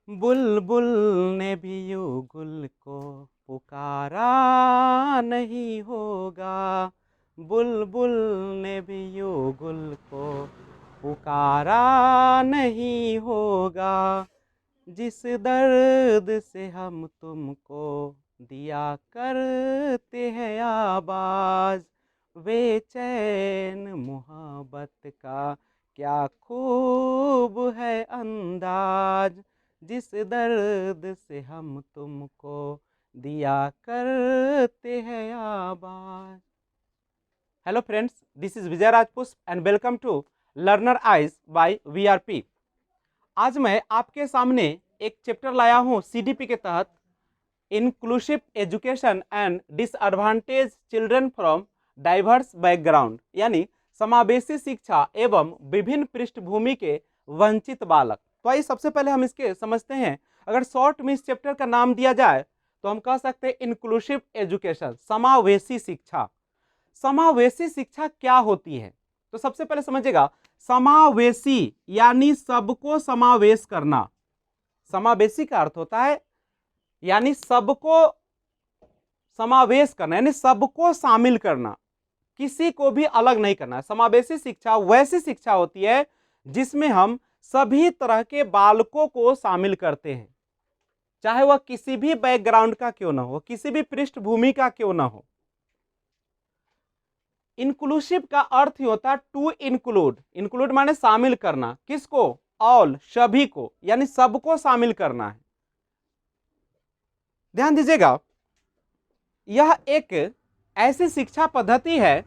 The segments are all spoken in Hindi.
बुलबुल ने भी युगुल को पुकारा नहीं होगा। बुलबुल ने भी युगुल को पुकारा नहीं होगा। जिस दर्द से हम तुमको दिया करते हैं आवाज, बेचैन मोहब्बत का क्या खूब है अंदाज। जिस दर्द से हम तुमको दिया करते हैं आवाज। Hello friends, this is Vijay Rajput and welcome to learner eyes by VRP. आज मैं आपके सामने एक चैप्टर लाया हूं सीडीपी के तहत, inclusive education and disadvantage children from diverse background, यानी समावेशी शिक्षा एवं विभिन्न पृष्ठभूमि के वंचित बालक। तो आइए सबसे पहले हम इसके समझते हैं। अगर शॉर्ट में इस चैप्टर का नाम दिया जाए तो हम कह सकते हैं इंक्लूसिव एजुकेशन, समावेशी शिक्षा। समावेशी शिक्षा क्या होती है? तो सबसे पहले समझिएगा, समावेशी यानी सबको समावेश करना। समावेशी का अर्थ होता है यानी सबको समावेश करना, यानी सबको शामिल करना, किसी को भी अलग नहीं करना। समावेशी शिक्षा वैसी शिक्षा होती है जिसमें हम सभी तरह के बालकों को शामिल करते हैं, चाहे वह किसी भी बैकग्राउंड का क्यों ना हो, किसी भी पृष्ठभूमि का क्यों ना हो। इंक्लूसिव का अर्थ ही होता है टू इंक्लूड। इंक्लूड माने शामिल करना, किसको? ऑल, सभी को, यानी सबको शामिल करना है। ध्यान दीजिएगा, यह एक ऐसी शिक्षा पद्धति है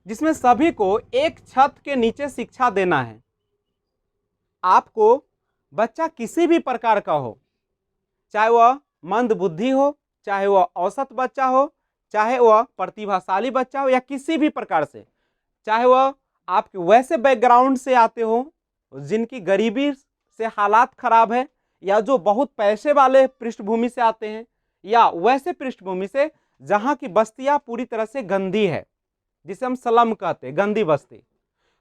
जिसमें सभी को एक छत के नीचे शिक्षा देना है। आपको बच्चा किसी भी प्रकार का हो, चाहे वह मंद बुद्धि हो, चाहे वह औसत बच्चा हो, चाहे वह प्रतिभाशाली बच्चा हो, या किसी भी प्रकार से, चाहे वह आपके वैसे बैकग्राउंड से आते हो जिनकी गरीबी से हालात खराब है, या जो बहुत पैसे वाले पृष्ठभूमि से आते हैं, या वैसे पृष्ठभूमि से जहां की बस्तियां पूरी तरह से गंदी है, जिसे हम स्लम कहते हैं, गंदी बस्ती।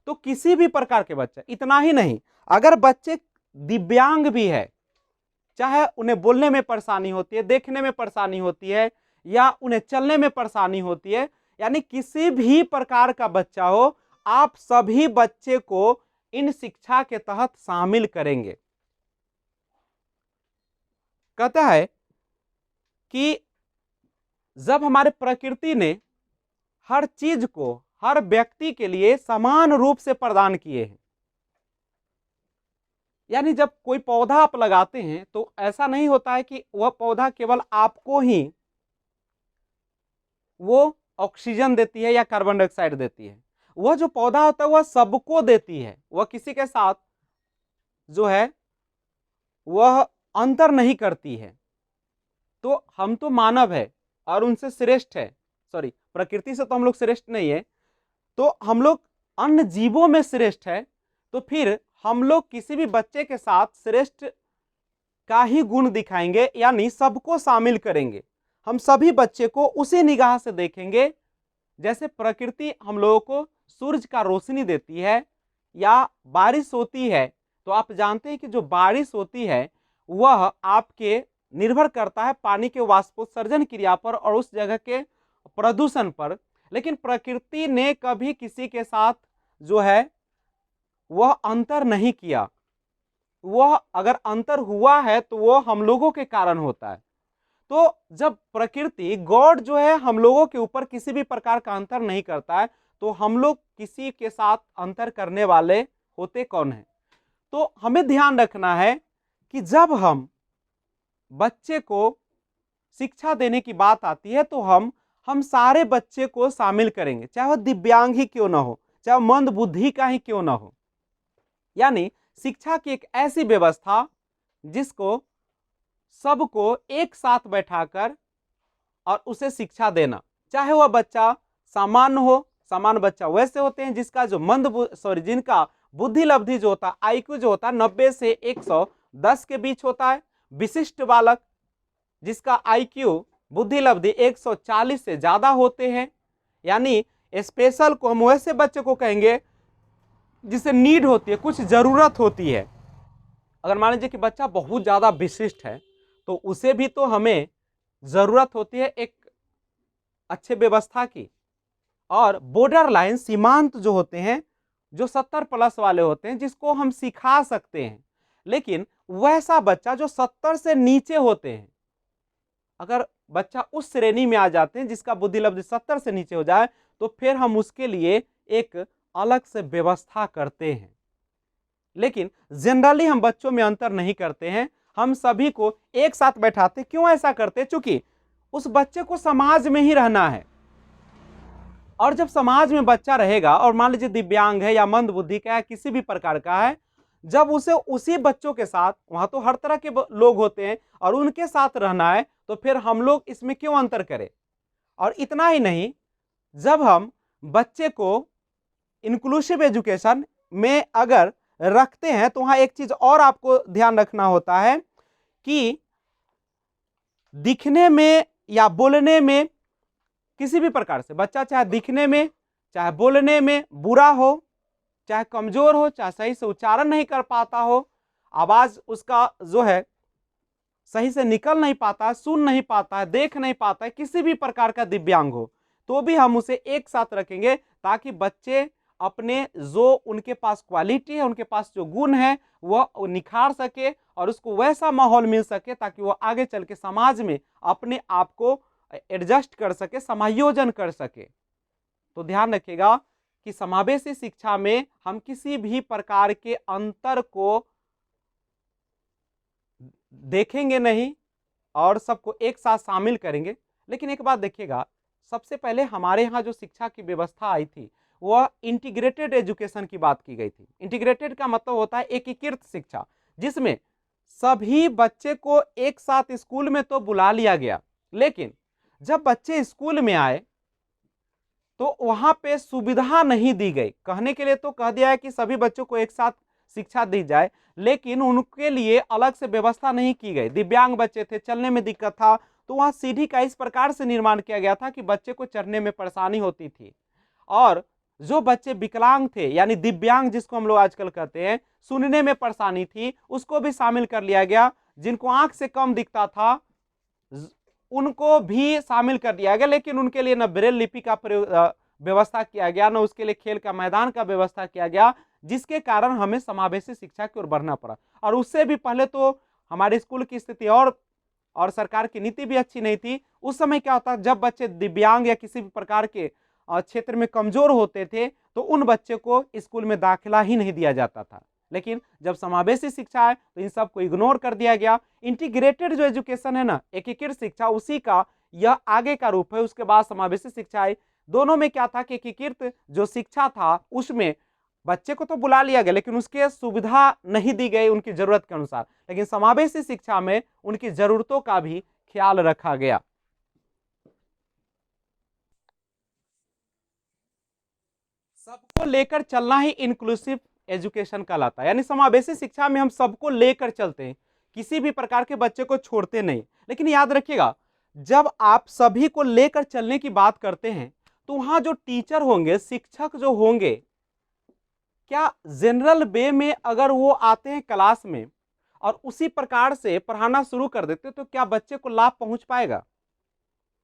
तो किसी भी प्रकार के बच्चे, इतना ही नहीं, अगर बच्चे दिव्यांग भी है, चाहे उन्हें बोलने में परेशानी होती है, देखने में परेशानी होती है, या उन्हें चलने में परेशानी होती है, यानी किसी भी प्रकार का बच्चा हो, आप सभी बच्चे को इन शिक्षा के तहत शामिल करेंगे। कहता है कि जब हमारे प्रकृति ने हर चीज को हर व्यक्ति के लिए समान रूप से प्रदान किए हैं, यानी जब कोई पौधा आप लगाते हैं तो ऐसा नहीं होता है कि वह पौधा केवल आपको ही वो ऑक्सीजन देती है या कार्बन डाइऑक्साइड देती है। वह जो पौधा होता है वह सबको देती है, वह किसी के साथ जो है वह अंतर नहीं करती है। तो हम तो मानव है और उनसे श्रेष्ठ है, सॉरी, प्रकृति से तो हम लोग श्रेष्ठ नहीं है, तो हम लोग अन्य जीवों में श्रेष्ठ है। तो फिर हम लोग किसी भी बच्चे के साथ श्रेष्ठ का ही गुण दिखाएंगे, यानी सबको शामिल करेंगे। हम सभी बच्चे को उसी निगाह से देखेंगे जैसे प्रकृति हम लोगों को सूरज का रोशनी देती है या बारिश होती है। तो आप जानते हैं कि जो बारिश होती है वह आपके निर्भर करता है पानी के वाष्पोत्सर्जन क्रिया पर और उस जगह के प्रदूषण पर। लेकिन प्रकृति ने कभी किसी के साथ जो है वह अंतर नहीं किया। वह अगर अंतर हुआ है तो वह हम लोगों के कारण होता है। तो जब प्रकृति, गॉड जो है, हम लोगों के ऊपर किसी भी प्रकार का अंतर नहीं करता है, तो हम लोग किसी के साथ अंतर करने वाले होते कौन है? तो हमें ध्यान रखना है कि जब हम बच्चे को शिक्षा देने की बात आती है तो हम सारे बच्चे को शामिल करेंगे, चाहे वह दिव्यांग ही क्यों ना हो, चाहे मंद बुद्धि का ही क्यों ना हो। यानी शिक्षा की एक ऐसी व्यवस्था जिसको सबको एक साथ बैठाकर और उसे शिक्षा देना, चाहे वह बच्चा सामान्य हो। सामान्य बच्चा वैसे होते हैं जिसका जो जिनका बुद्धि लब्धि जो होता है, आईक्यू जो होता है 90 से 110 के बीच होता है। विशिष्ट बालक जिसका आईक्यू बुद्धि लब्धि 140 से ज्यादा होते हैं, यानी स्पेशल को हम वैसे बच्चे को कहेंगे जिसे नीड होती है, कुछ जरूरत होती है। अगर मान लीजिए कि बच्चा बहुत ज़्यादा विशिष्ट है तो उसे भी तो हमें ज़रूरत होती है एक अच्छे व्यवस्था की। और बॉर्डर लाइन सीमांत जो होते हैं, जो 70 प्लस वाले होते हैं, जिसको हम सिखा सकते हैं, लेकिन वैसा बच्चा जो 70 से नीचे होते हैं, अगर बच्चा उस श्रेणी में आ जाते हैं जिसका बुद्धि लब्धि 70 से नीचे हो जाए, तो फिर हम उसके लिए एक अलग से व्यवस्था करते हैं। लेकिन जनरली हम बच्चों में अंतर नहीं करते हैं, हम सभी को एक साथ बैठाते। क्यों ऐसा करते? चूंकि उस बच्चे को समाज में ही रहना है, और जब समाज में बच्चा रहेगा और मान लीजिए दिव्यांग है या मंद बुद्धि का है, किसी भी प्रकार का है, जब उसे उसी बच्चों के साथ, वहां तो हर तरह के लोग होते हैं, और उनके साथ रहना है, तो फिर हम लोग इसमें क्यों अंतर करें? और इतना ही नहीं, जब हम बच्चे को इंक्लूसिव एजुकेशन में अगर रखते हैं तो वहां एक चीज और आपको ध्यान रखना होता है कि दिखने में या बोलने में किसी भी प्रकार से बच्चा चाहे दिखने में चाहे बोलने में बुरा हो, चाहे कमजोर हो, चाहे सही से उच्चारण नहीं कर पाता हो, आवाज उसका जो है सही से निकल नहीं पाता है, सुन नहीं पाता है, देख नहीं पाता है, किसी भी प्रकार का दिव्यांग हो, तो भी हम उसे एक साथ रखेंगे ताकि बच्चे अपने जो उनके पास क्वालिटी है, उनके पास जो गुण है, वह निखार सके और उसको वैसा माहौल मिल सके ताकि वो आगे चल के समाज में अपने आप को एडजस्ट कर सके, समायोजन कर सके। तो ध्यान रखिएगा कि समावेशी शिक्षा में हम किसी भी प्रकार के अंतर को देखेंगे नहीं और सबको एक साथ शामिल करेंगे। लेकिन एक बात देखिएगा, सबसे पहले हमारे यहाँ जो शिक्षा की व्यवस्था आई थी वह इंटीग्रेटेड एजुकेशन की बात की गई थी। इंटीग्रेटेड का मतलब होता है एकीकृत शिक्षा, जिसमें सभी बच्चे को एक साथ स्कूल में तो बुला लिया गया, लेकिन जब बच्चे स्कूल में आए तो वहां पे सुविधा नहीं दी गई। कहने के लिए तो कह दिया है कि सभी बच्चों को एक साथ शिक्षा दी जाए, लेकिन उनके लिए अलग से व्यवस्था नहीं की गई। दिव्यांग बच्चे थे, चलने में दिक्कत था, तो वहां सीढ़ी का इस प्रकार से निर्माण किया गया था कि बच्चे को चढ़ने में परेशानी होती थी। और जो बच्चे विकलांग थे, यानी दिव्यांग जिसको हम लोग आजकल कहते हैं, सुनने में परेशानी थी, उसको भी शामिल कर लिया गया। जिनको आंख से कम दिखता था उनको भी शामिल कर दिया गया, लेकिन उनके लिए न ब्रेल लिपि का व्यवस्था किया गया, न उसके लिए खेल का मैदान का व्यवस्था किया गया, जिसके कारण हमें समावेशी शिक्षा की ओर बढ़ना पड़ा। और उससे भी पहले तो हमारे स्कूल की स्थिति और सरकार की नीति भी अच्छी नहीं थी। उस समय क्या होता, जब बच्चे दिव्यांग या किसी भी प्रकार के क्षेत्र में कमजोर होते थे तो उन बच्चे को स्कूल में दाखिला ही नहीं दिया जाता था। लेकिन जब समावेशी शिक्षा है तो इन सब को इग्नोर कर दिया गया। इंटीग्रेटेड जो एजुकेशन है ना, एकीकृत शिक्षा, उसी का यह आगे का रूप है। उसके बाद समावेशी शिक्षा आई। दोनों में क्या था कि एकीकृत जो शिक्षा था उसमें बच्चे को तो बुला लिया गया, लेकिन उसके सुविधा नहीं दी गई उनकी जरूरत के अनुसार। लेकिन समावेशी शिक्षा में उनकी जरूरतों का भी ख्याल रखा गया। सबको लेकर चलना ही इंक्लूसिव एजुकेशन कहलाता है। यानी समावेशी शिक्षा में हम सबको लेकर चलते हैं, किसी भी प्रकार के बच्चे को छोड़ते नहीं। लेकिन याद रखिएगा, जब आप सभी को लेकर चलने की बात करते हैं तो वहां जो टीचर होंगे, शिक्षक जो होंगे, क्या जनरल वे में अगर वो आते हैं क्लास में और उसी प्रकार से पढ़ाना शुरू कर देते तो क्या बच्चे को लाभ पहुंच पाएगा?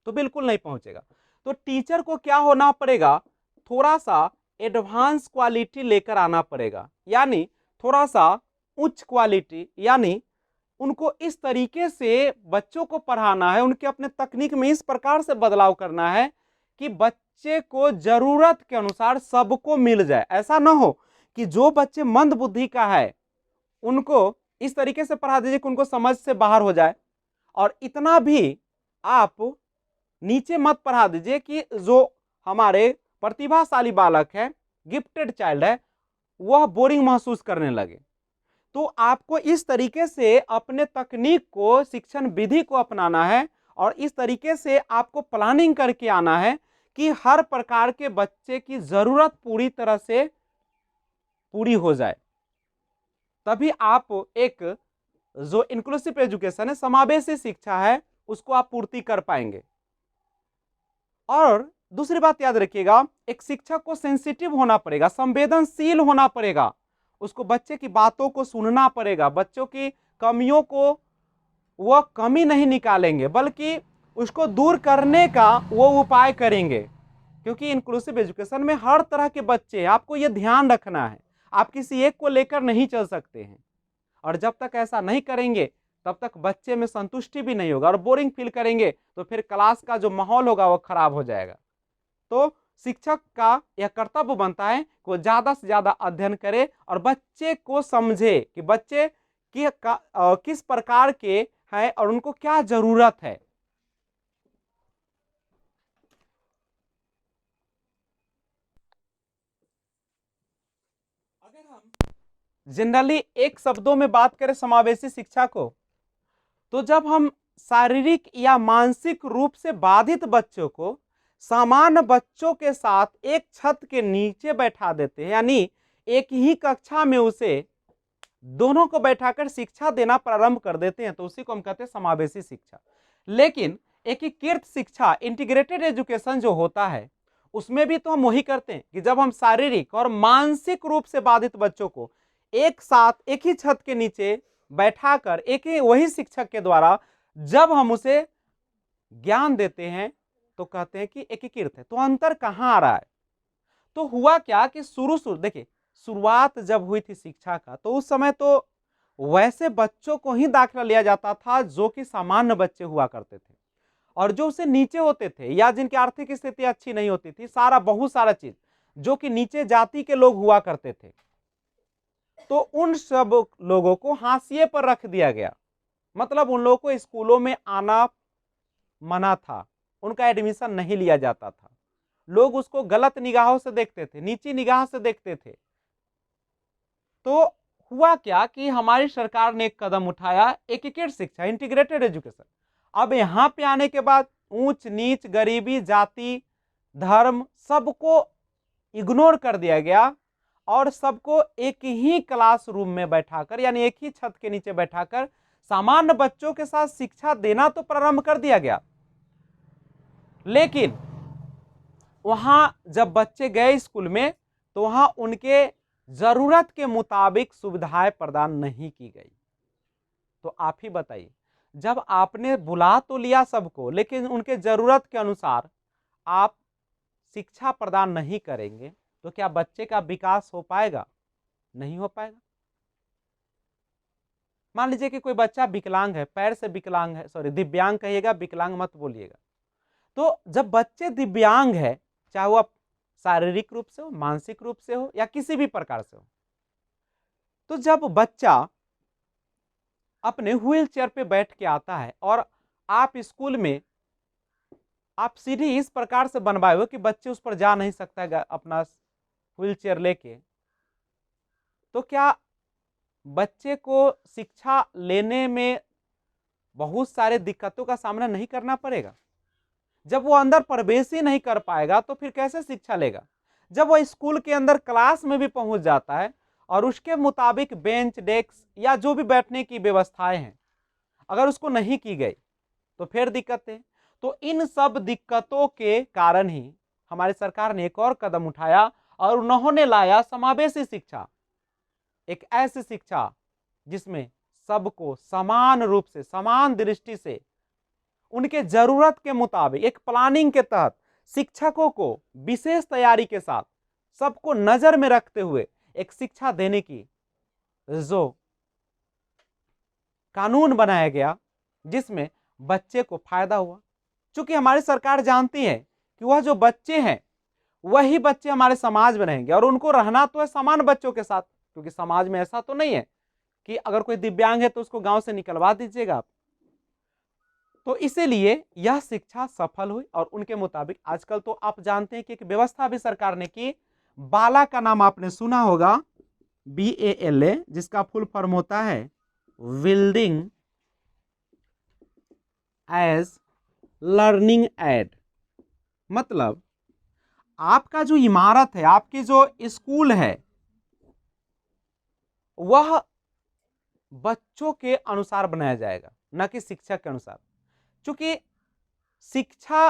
तो बिल्कुल नहीं पहुंचेगा। तो टीचर को क्या होना पड़ेगा, थोड़ा सा एडवांस क्वालिटी लेकर आना पड़ेगा, यानी थोड़ा सा उच्च क्वालिटी, यानी उनको इस तरीके से बच्चों को पढ़ाना है, उनके अपने तकनीक में इस प्रकार से बदलाव करना है कि बच्चे को जरूरत के अनुसार सबको मिल जाए। ऐसा ना हो कि जो बच्चे मंद बुद्धि का है उनको इस तरीके से पढ़ा दीजिए कि उनको समझ से बाहर हो जाए, और इतना भी आप नीचे मत पढ़ा दीजिए कि जो हमारे प्रतिभाशाली बालक है, गिफ्टेड चाइल्ड है, वह बोरिंग महसूस करने लगे। तो आपको इस तरीके से अपने तकनीक को, शिक्षण विधि को अपनाना है और इस तरीके से आपको प्लानिंग करके आना है कि हर प्रकार के बच्चे की जरूरत पूरी तरह से पूरी हो जाए। तभी आप एक जो इंक्लूसिव एजुकेशन है, समावेशी शिक्षा है, उसको आप पूर्ति कर पाएंगे। और दूसरी बात याद रखिएगा, एक शिक्षक को सेंसिटिव होना पड़ेगा, संवेदनशील होना पड़ेगा। उसको बच्चे की बातों को सुनना पड़ेगा, बच्चों की कमियों को वो कमी नहीं निकालेंगे बल्कि उसको दूर करने का वो उपाय करेंगे। क्योंकि इंक्लूसिव एजुकेशन में हर तरह के बच्चे हैं, आपको ये ध्यान रखना है, आप किसी एक को लेकर नहीं चल सकते हैं। और जब तक ऐसा नहीं करेंगे तब तक बच्चे में संतुष्टि भी नहीं होगा और बोरिंग फील करेंगे तो फिर क्लास का जो माहौल होगा वो खराब हो जाएगा। तो शिक्षक का यह कर्तव्य बनता है कि वो ज्यादा से ज्यादा अध्ययन करे और बच्चे को समझे कि बच्चे किस प्रकार के हैं और उनको क्या जरूरत है। अगर हम जनरली एक शब्दों में बात करें समावेशी शिक्षा को, तो जब हम शारीरिक या मानसिक रूप से बाधित बच्चों को सामान्य बच्चों के साथ एक छत के नीचे बैठा देते हैं, यानी एक ही कक्षा में उसे दोनों को बैठाकर शिक्षा देना प्रारंभ कर देते हैं, तो उसी को हम कहते हैं समावेशी शिक्षा। लेकिन एकीकृत शिक्षा, इंटीग्रेटेड एजुकेशन जो होता है, उसमें भी तो हम वही करते हैं कि जब हम शारीरिक और मानसिक रूप से बाधित बच्चों को एक साथ एक ही छत के नीचे बैठाकर एक ही वही शिक्षक के द्वारा जब हम उसे ज्ञान देते हैं तो कहते हैं कि एकीकृत है। तो अंतर कहां आ रहा है? तो हुआ क्या कि शुरू देखिए, शुरुआत जब हुई थी शिक्षा का तो उस समय तो वैसे बच्चों को ही दाखिला लिया जाता था जो कि सामान्य बच्चे हुआ करते थे, और जो उससे नीचे होते थे या जिनकी आर्थिक स्थिति अच्छी नहीं होती थी, बहुत सारा चीज जो कि नीचे जाति के लोग हुआ करते थे, तो उन सब लोगों को हाशिए पर रख दिया गया। मतलब उन लोगों को स्कूलों में आना मना था, उनका एडमिशन नहीं लिया जाता था, लोग उसको गलत निगाहों से देखते थे, नीची निगाह से देखते थे। तो हुआ क्या कि हमारी सरकार ने एक कदम उठाया, एकीकृत शिक्षा, इंटीग्रेटेड एजुकेशन। अब यहां पे आने के बाद ऊंच नीच, गरीबी, जाति, धर्म सबको इग्नोर कर दिया गया और सबको एक ही क्लासरूम में बैठाकर, यानी एक ही छत के नीचे बैठाकर सामान्य बच्चों के साथ शिक्षा देना तो प्रारंभ कर दिया गया। लेकिन वहां जब बच्चे गए स्कूल में तो वहां उनके जरूरत के मुताबिक सुविधाएं प्रदान नहीं की गई। तो आप ही बताइए, जब आपने बुला तो लिया सबको लेकिन उनके जरूरत के अनुसार आप शिक्षा प्रदान नहीं करेंगे तो क्या बच्चे का विकास हो पाएगा? नहीं हो पाएगा। मान लीजिए कि कोई बच्चा विकलांग है, पैर से विकलांग है, सॉरी दिव्यांग कहिएगा, विकलांग मत बोलिएगा। तो जब बच्चे दिव्यांग है, चाहे वो शारीरिक रूप से हो, मानसिक रूप से हो या किसी भी प्रकार से हो, तो जब बच्चा अपने व्हील चेयर पे बैठ के आता है और आप स्कूल में आप सीढ़ी इस प्रकार से बनवाए हो कि बच्चे उस पर जा नहीं सकता है अपना व्हील चेयर लेके, तो क्या बच्चे को शिक्षा लेने में बहुत सारे दिक्कतों का सामना नहीं करना पड़ेगा? जब वो अंदर प्रवेश ही नहीं कर पाएगा तो फिर कैसे शिक्षा लेगा? जब वो स्कूल के अंदर क्लास में भी पहुंच जाता है और उसके मुताबिक बेंच, डेस्क या जो भी बैठने की व्यवस्थाएं हैं अगर उसको नहीं की गई तो फिर दिक्कत है। तो इन सब दिक्कतों के कारण ही हमारी सरकार ने एक और कदम उठाया और उन्होंने लाया समावेशी शिक्षा, एक ऐसी शिक्षा जिसमें सबको समान रूप से, समान दृष्टि से, उनके जरूरत के मुताबिक एक प्लानिंग के तहत शिक्षकों को विशेष तैयारी के साथ सबको नजर में रखते हुए एक शिक्षा देने की जो कानून बनाया गया जिसमें बच्चे को फायदा हुआ। क्योंकि हमारी सरकार जानती है कि वह जो बच्चे हैं वही बच्चे हमारे समाज में रहेंगे और उनको रहना तो है समान बच्चों के साथ, क्योंकि समाज में ऐसा तो नहीं है कि अगर कोई दिव्यांग है तो उसको गांव से निकलवा दीजिएगा आप। तो इसीलिए यह शिक्षा सफल हुई और उनके मुताबिक आजकल तो आप जानते हैं कि एक व्यवस्था भी सरकार ने की, बाला का नाम आपने सुना होगा, BALA, जिसका फुल फॉर्म होता है बिल्डिंग एज लर्निंग एड। मतलब आपका जो इमारत है, आपकी जो स्कूल है, वह बच्चों के अनुसार बनाया जाएगा, न कि शिक्षक के अनुसार। क्योंकि शिक्षा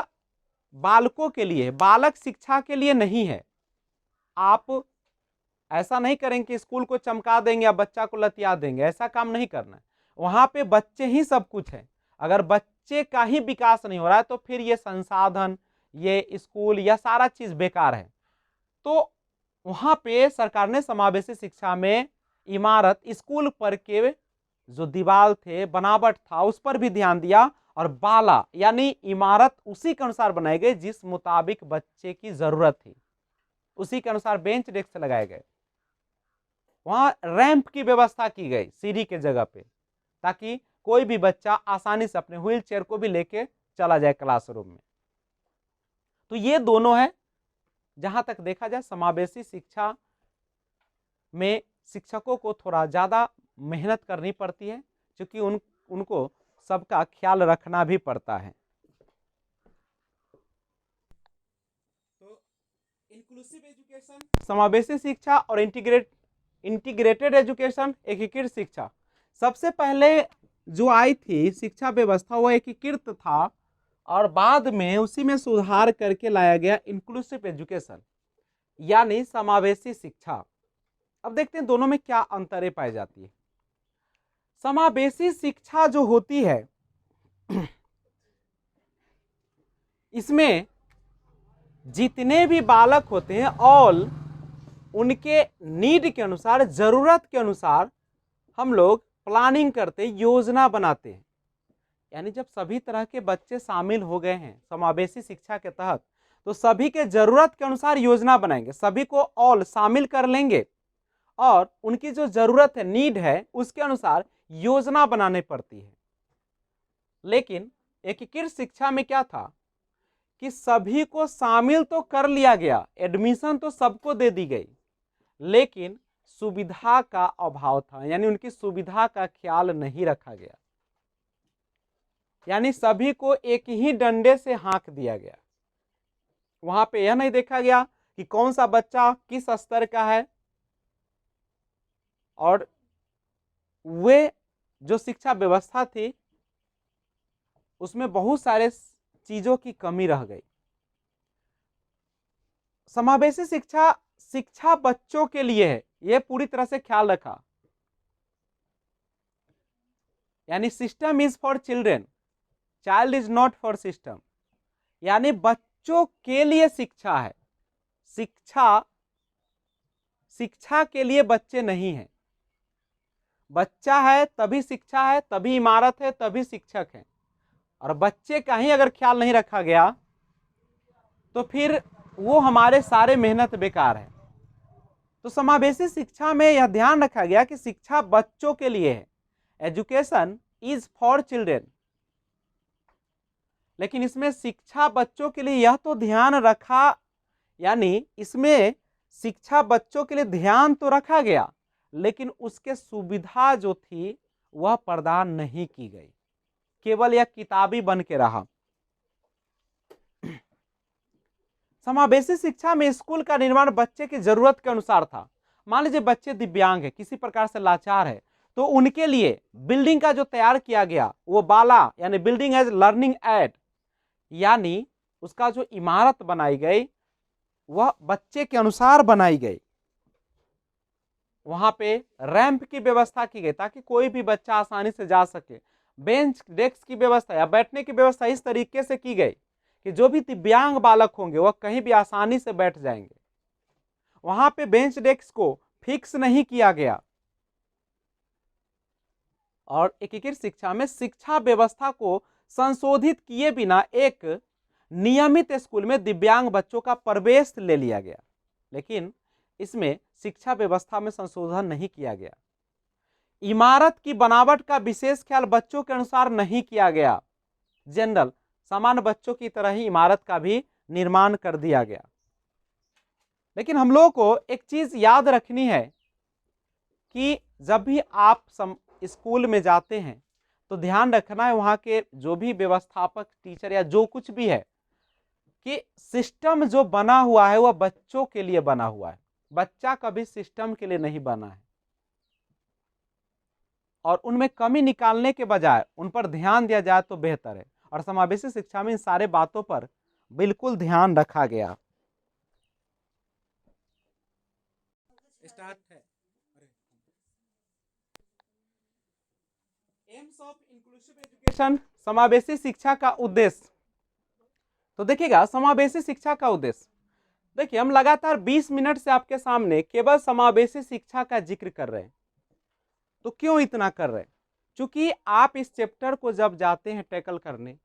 बालकों के लिए, बालक शिक्षा के लिए नहीं है। आप ऐसा नहीं करेंगे कि स्कूल को चमका देंगे या बच्चा को लतिया देंगे, ऐसा काम नहीं करना है। वहां पे बच्चे ही सब कुछ है। अगर बच्चे का ही विकास नहीं हो रहा है तो फिर ये संसाधन, ये स्कूल या सारा चीज बेकार है। तो वहां पे सरकार ने समावेशी शिक्षा में इमारत, स्कूल पर के जो दीवार थे, बनावट था, उस पर भी ध्यान दिया, और बाला यानी इमारत उसी के अनुसार बनाई गई जिस मुताबिक बच्चे की जरूरत थी, उसी के अनुसार बेंच डेस्क लगाए गए। वहां रैंप की व्यवस्था की गई सीढ़ी के जगह पे, ताकि कोई भी बच्चा आसानी से अपने व्हील चेयर को भी लेके चला जाए क्लासरूम में। तो ये दोनों है, जहां तक देखा जाए समावेशी शिक्षा में शिक्षकों को थोड़ा ज्यादा मेहनत करनी पड़ती है, क्योंकि उनको सबका ख्याल रखना भी पड़ता है। तो इंक्लूसिव एजुकेशन, समावेशी शिक्षा, और इंटीग्रेटेड एजुकेशन, एकीकृत शिक्षा। सबसे पहले जो आई थी शिक्षा व्यवस्था वो एकीकृत था, और बाद में उसी में सुधार करके लाया गया इंक्लूसिव एजुकेशन यानी समावेशी शिक्षा। अब देखते हैं दोनों में क्या अंतरें पाई जाती है। समावेशी शिक्षा जो होती है इसमें जितने भी बालक होते हैं ऑल उनके नीड के अनुसार, जरूरत के अनुसार हम लोग प्लानिंग करते, योजना बनाते हैं। यानी जब सभी तरह के बच्चे शामिल हो गए हैं समावेशी शिक्षा के तहत, तो सभी के जरूरत के अनुसार योजना बनाएंगे, सभी को ऑल शामिल कर लेंगे, और उनकी जो जरूरत है, नीड है, उसके अनुसार योजना बनानी पड़ती है। लेकिन एकीकृत शिक्षा में क्या था कि सभी को शामिल तो कर लिया गया, एडमिशन तो सबको दे दी गई, लेकिन सुविधा का अभाव था, यानी उनकी सुविधा का ख्याल नहीं रखा गया। यानी सभी को एक ही डंडे से हाँक दिया गया। वहां पे यह नहीं देखा गया कि कौन सा बच्चा किस स्तर का है, और वे जो शिक्षा व्यवस्था थी उसमें बहुत सारे चीजों की कमी रह गई। समावेशी शिक्षा, शिक्षा बच्चों के लिए है, यह पूरी तरह से ख्याल रखा। यानी system is for children, child is not for system. यानी बच्चों के लिए शिक्षा है, शिक्षा के लिए बच्चे नहीं है। बच्चा है तभी शिक्षा है, तभी इमारत है, तभी शिक्षक है। और बच्चे का ही अगर ख्याल नहीं रखा गया तो फिर वो हमारे सारे मेहनत बेकार है। तो समावेशी शिक्षा में यह ध्यान रखा गया कि शिक्षा बच्चों के लिए है, एजुकेशन इज फॉर चिल्ड्रेन। लेकिन इसमें शिक्षा बच्चों के लिए यह तो ध्यान रखा, यानी इसमें शिक्षा बच्चों के लिए ध्यान तो रखा गया, लेकिन उसके सुविधा जो थी वह प्रदान नहीं की गई, केवल यह किताबी बन के रहा। समावेशी शिक्षा में स्कूल का निर्माण बच्चे की जरूरत के अनुसार था। मान लीजिए बच्चे दिव्यांग है, किसी प्रकार से लाचार है, तो उनके लिए बिल्डिंग का जो तैयार किया गया वो बाला यानी बिल्डिंग एज लर्निंग एड, यानी उसका जो इमारत बनाई गई वह बच्चे के अनुसार बनाई गई। वहां पे रैंप की व्यवस्था की गई ताकि कोई भी बच्चा आसानी से जा सके। बेंच डेस्क की व्यवस्था या बैठने की व्यवस्था इस तरीके से की गई कि जो भी दिव्यांग बालक होंगे वह कहीं भी आसानी से बैठ जाएंगे। वहां पे बेंच डेस्क को फिक्स नहीं किया गया। और एकीकृत शिक्षा में शिक्षा व्यवस्था को संशोधित किए बिना एक नियमित स्कूल में दिव्यांग बच्चों का प्रवेश ले लिया गया, लेकिन इसमें शिक्षा व्यवस्था में संशोधन नहीं किया गया। इमारत की बनावट का विशेष ख्याल बच्चों के अनुसार नहीं किया गया, जनरल सामान्य बच्चों की तरह ही इमारत का भी निर्माण कर दिया गया। लेकिन हम लोगों को एक चीज याद रखनी है कि जब भी आप स्कूल में जाते हैं तो ध्यान रखना है वहां के जो भी व्यवस्थापक, टीचर या जो कुछ भी है कि सिस्टम जो बना हुआ है वह बच्चों के लिए बना हुआ है, बच्चा कभी सिस्टम के लिए नहीं बना है। और उनमें कमी निकालने के बजाय उन पर ध्यान दिया जाए तो बेहतर है। और समावेशी शिक्षा में इन सारे बातों पर बिल्कुल ध्यान रखा गया। स्टार्ट है। एम्स ऑफ इंक्लूसिव एजुकेशन, समावेशी शिक्षा का उद्देश्य। तो देखिएगा, समावेशी शिक्षा का उद्देश्य, देखिए हम लगातार 20 मिनट से आपके सामने केवल समावेशी शिक्षा का जिक्र कर रहे हैं। तो क्यों इतना कर रहे हैं? क्योंकि आप इस चैप्टर को जब जाते हैं टैकल करने,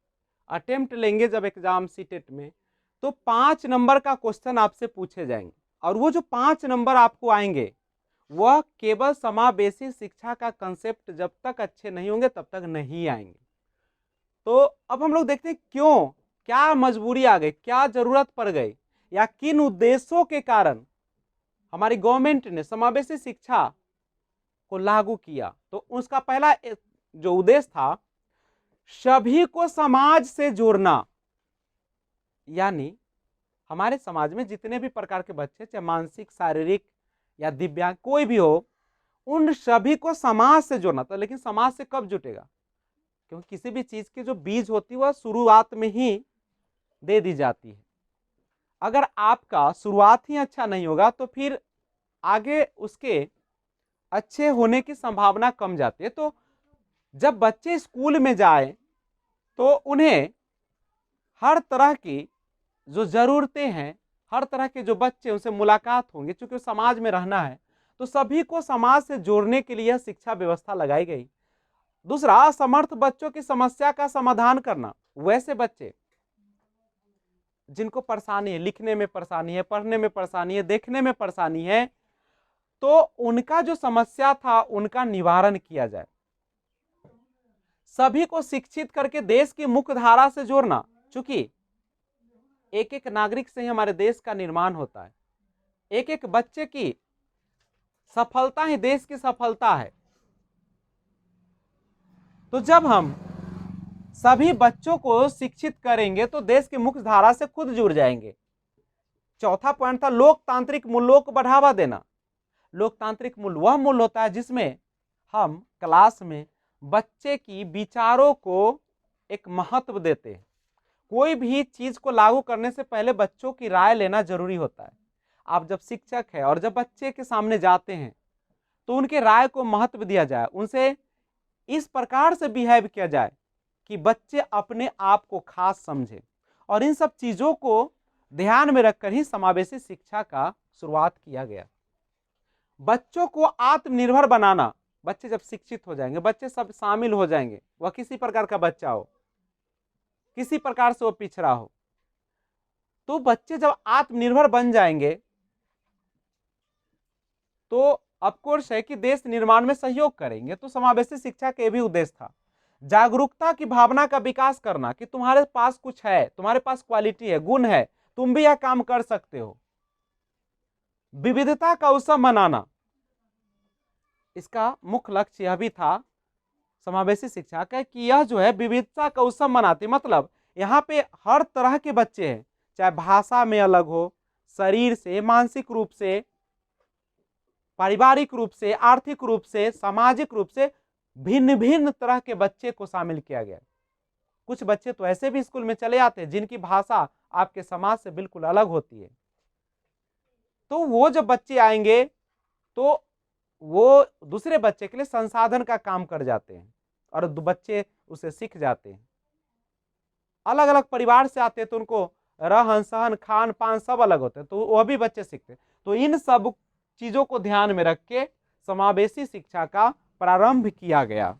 अटेम्प्ट लेंगे जब एग्जाम सीटेट में, तो 5 नंबर का क्वेश्चन आपसे पूछे जाएंगे, और वो जो 5 नंबर आपको आएंगे वह केवल समावेशी शिक्षा का कंसेप्ट जब तक अच्छे नहीं होंगे तब तक नहीं आएंगे। तो अब हम लोग देखते हैं क्यों, क्या मजबूरी आ गई, क्या जरूरत पड़ गई, या किन उद्देश्यों के कारण हमारी गवर्नमेंट ने समावेशी शिक्षा को लागू किया। तो उसका पहला जो उद्देश्य था, सभी को समाज से जोड़ना, यानी हमारे समाज में जितने भी प्रकार के बच्चे, चाहे मानसिक, शारीरिक या दिव्यांग कोई भी हो, उन सभी को समाज से जोड़ना था। लेकिन समाज से कब जुटेगा? क्योंकि किसी भी चीज की जो बीज होती है वह शुरुआत में ही दे दी जाती है। अगर आपका शुरुआत ही अच्छा नहीं होगा तो फिर आगे उसके अच्छे होने की संभावना कम जाती है। तो जब बच्चे स्कूल में जाए तो उन्हें हर तरह की जो जरूरतें हैं, हर तरह के जो बच्चे उनसे मुलाकात होंगे, क्योंकि समाज में रहना है, तो सभी को समाज से जोड़ने के लिए शिक्षा व्यवस्था लगाई गई। दूसरा, असमर्थ बच्चों की समस्या का समाधान करना। वैसे बच्चे जिनको परेशानी है, लिखने में परेशानी है, पढ़ने में परेशानी है, देखने में परेशानी है, तो उनका जो समस्या था उनका निवारण किया जाए। सभी को शिक्षित करके देश की मुख्य धारा से जोड़ना, क्योंकि एक एक नागरिक से ही हमारे देश का निर्माण होता है। एक एक बच्चे की सफलता ही देश की सफलता है। तो जब हम सभी बच्चों को शिक्षित करेंगे तो देश की मुख्य धारा से खुद जुड़ जाएंगे। चौथा पॉइंट था लोकतांत्रिक मूल्यों को बढ़ावा देना। लोकतांत्रिक मूल्य वह मूल्य होता है जिसमें हम क्लास में बच्चे की विचारों को एक महत्व देते हैं। कोई भी चीज को लागू करने से पहले बच्चों की राय लेना जरूरी होता है। आप जब शिक्षक है और जब बच्चे के सामने जाते हैं तो उनके राय को महत्व दिया जाए, उनसे इस प्रकार से बिहेव किया जाए कि बच्चे अपने आप को खास समझे। और इन सब चीजों को ध्यान में रखकर ही समावेशी शिक्षा का शुरुआत किया गया। बच्चों को आत्मनिर्भर बनाना। बच्चे जब शिक्षित हो जाएंगे, बच्चे सब शामिल हो जाएंगे, वह किसी प्रकार का बच्चा हो, किसी प्रकार से वो पिछड़ा हो, तो बच्चे जब आत्मनिर्भर बन जाएंगे तो ऑफकोर्स है कि देश निर्माण में सहयोग करेंगे। तो समावेशी शिक्षा का भी उद्देश्य था जागरूकता की भावना का विकास करना, कि तुम्हारे पास कुछ है, तुम्हारे पास क्वालिटी है, गुण है, तुम भी यह काम कर सकते हो। विविधता का उत्सव मनाना, इसका मुख्य लक्ष्य यह भी था समावेशी शिक्षा का कि यह जो है विविधता का उत्सव मनाती, मतलब यहाँ पे हर तरह के बच्चे हैं, चाहे भाषा में अलग हो, शरीर से, मानसिक रूप से, पारिवारिक रूप से, आर्थिक रूप से, सामाजिक रूप से भिन्न भिन्न तरह के बच्चे को शामिल किया गया। कुछ बच्चे तो ऐसे भी स्कूल में चले आते हैं जिनकी भाषा आपके समाज से बिल्कुल अलग होती है। तो वो जब बच्चे आएंगे तो वो दूसरे बच्चे के लिए संसाधन का काम कर जाते हैं और बच्चे उसे सीख जाते हैं। अलग अलग परिवार से आते हैं तो उनको रहन सहन, खान पान सब अलग होते हैं, तो वह भी बच्चे सीखते हैं। तो इन सब चीजों को ध्यान में रख के समावेशी शिक्षा का प्रारंभ किया गया।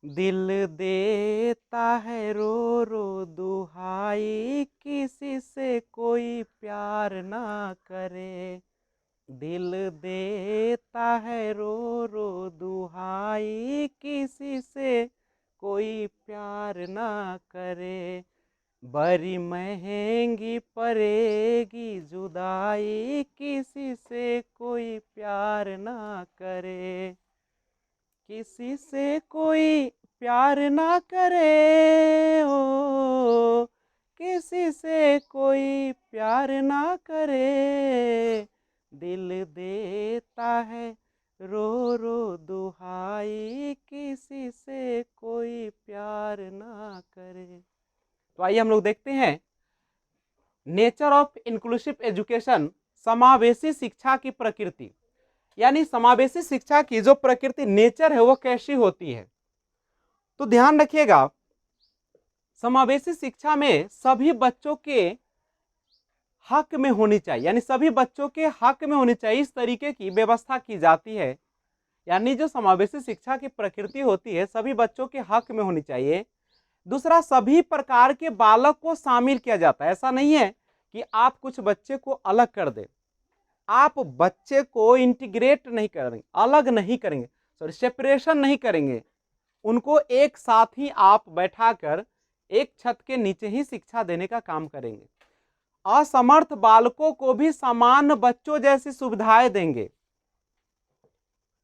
दिल देता है रो रो दुहाई, किसी से कोई प्यार ना करे। दिल देता है रो रो दुहाई, किसी से कोई प्यार ना करे। बड़ी महंगी पड़ेगी जुदाई, किसी से कोई प्यार ना करे। किसी से कोई प्यार ना करे हो, किसी से कोई प्यार ना करे। दिल देता है रो रो दुहाई, किसी से कोई प्यार ना करे। तो आइए हम लोग देखते हैं नेचर ऑफ इंक्लूसिव एजुकेशन, समावेशी शिक्षा की प्रकृति, यानी समावेशी शिक्षा की जो प्रकृति नेचर है वो कैसी होती है। तो ध्यान रखिएगा, समावेशी शिक्षा में सभी बच्चों के हक में होनी चाहिए, यानी सभी बच्चों के हक में होनी चाहिए, इस तरीके की व्यवस्था की जाती है। यानी जो समावेशी शिक्षा की प्रकृति होती है सभी बच्चों के हक में होनी चाहिए। दूसरा, सभी प्रकार के बालक को शामिल किया जाता है। ऐसा नहीं है कि आप कुछ बच्चे को अलग कर दे, आप बच्चे को इंटीग्रेट नहीं करेंगे, अलग नहीं करेंगे, सॉरी सेपरेशन नहीं करेंगे, उनको एक साथ ही आप बैठाकर एक छत के नीचे ही शिक्षा देने का काम करेंगे। असमर्थ बालकों को भी समान बच्चों जैसी सुविधाएं देंगे।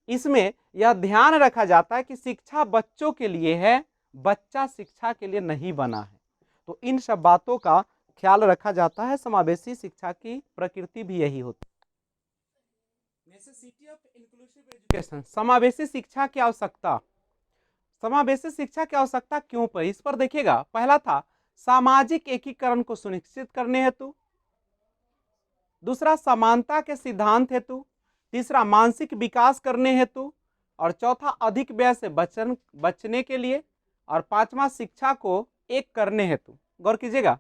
इसमें यह ध्यान रखा जाता है कि शिक्षा बच्चों के लिए है, बच्चा शिक्षा के लिए नहीं बना है। तो इन सब बातों का ख्याल रखा जाता है। समावेशी शिक्षा की प्रकृति भी यही होती है। नेसेसिटी ऑफ इंक्लूसिव एजुकेशन, समावेशी शिक्षा की आवश्यकता। समावेशी शिक्षा की आवश्यकता क्यों पड़ी, इस पर देखिएगा। पहला था सामाजिक एकीकरण को सुनिश्चित करने हेतु, दूसरा समानता के सिद्धांत हेतु, तीसरा मानसिक विकास करने हेतु, और चौथा अधिक व्यय से बचने के लिए, और पांचवा शिक्षा को एक करने हेतु। गौर कीजिएगा,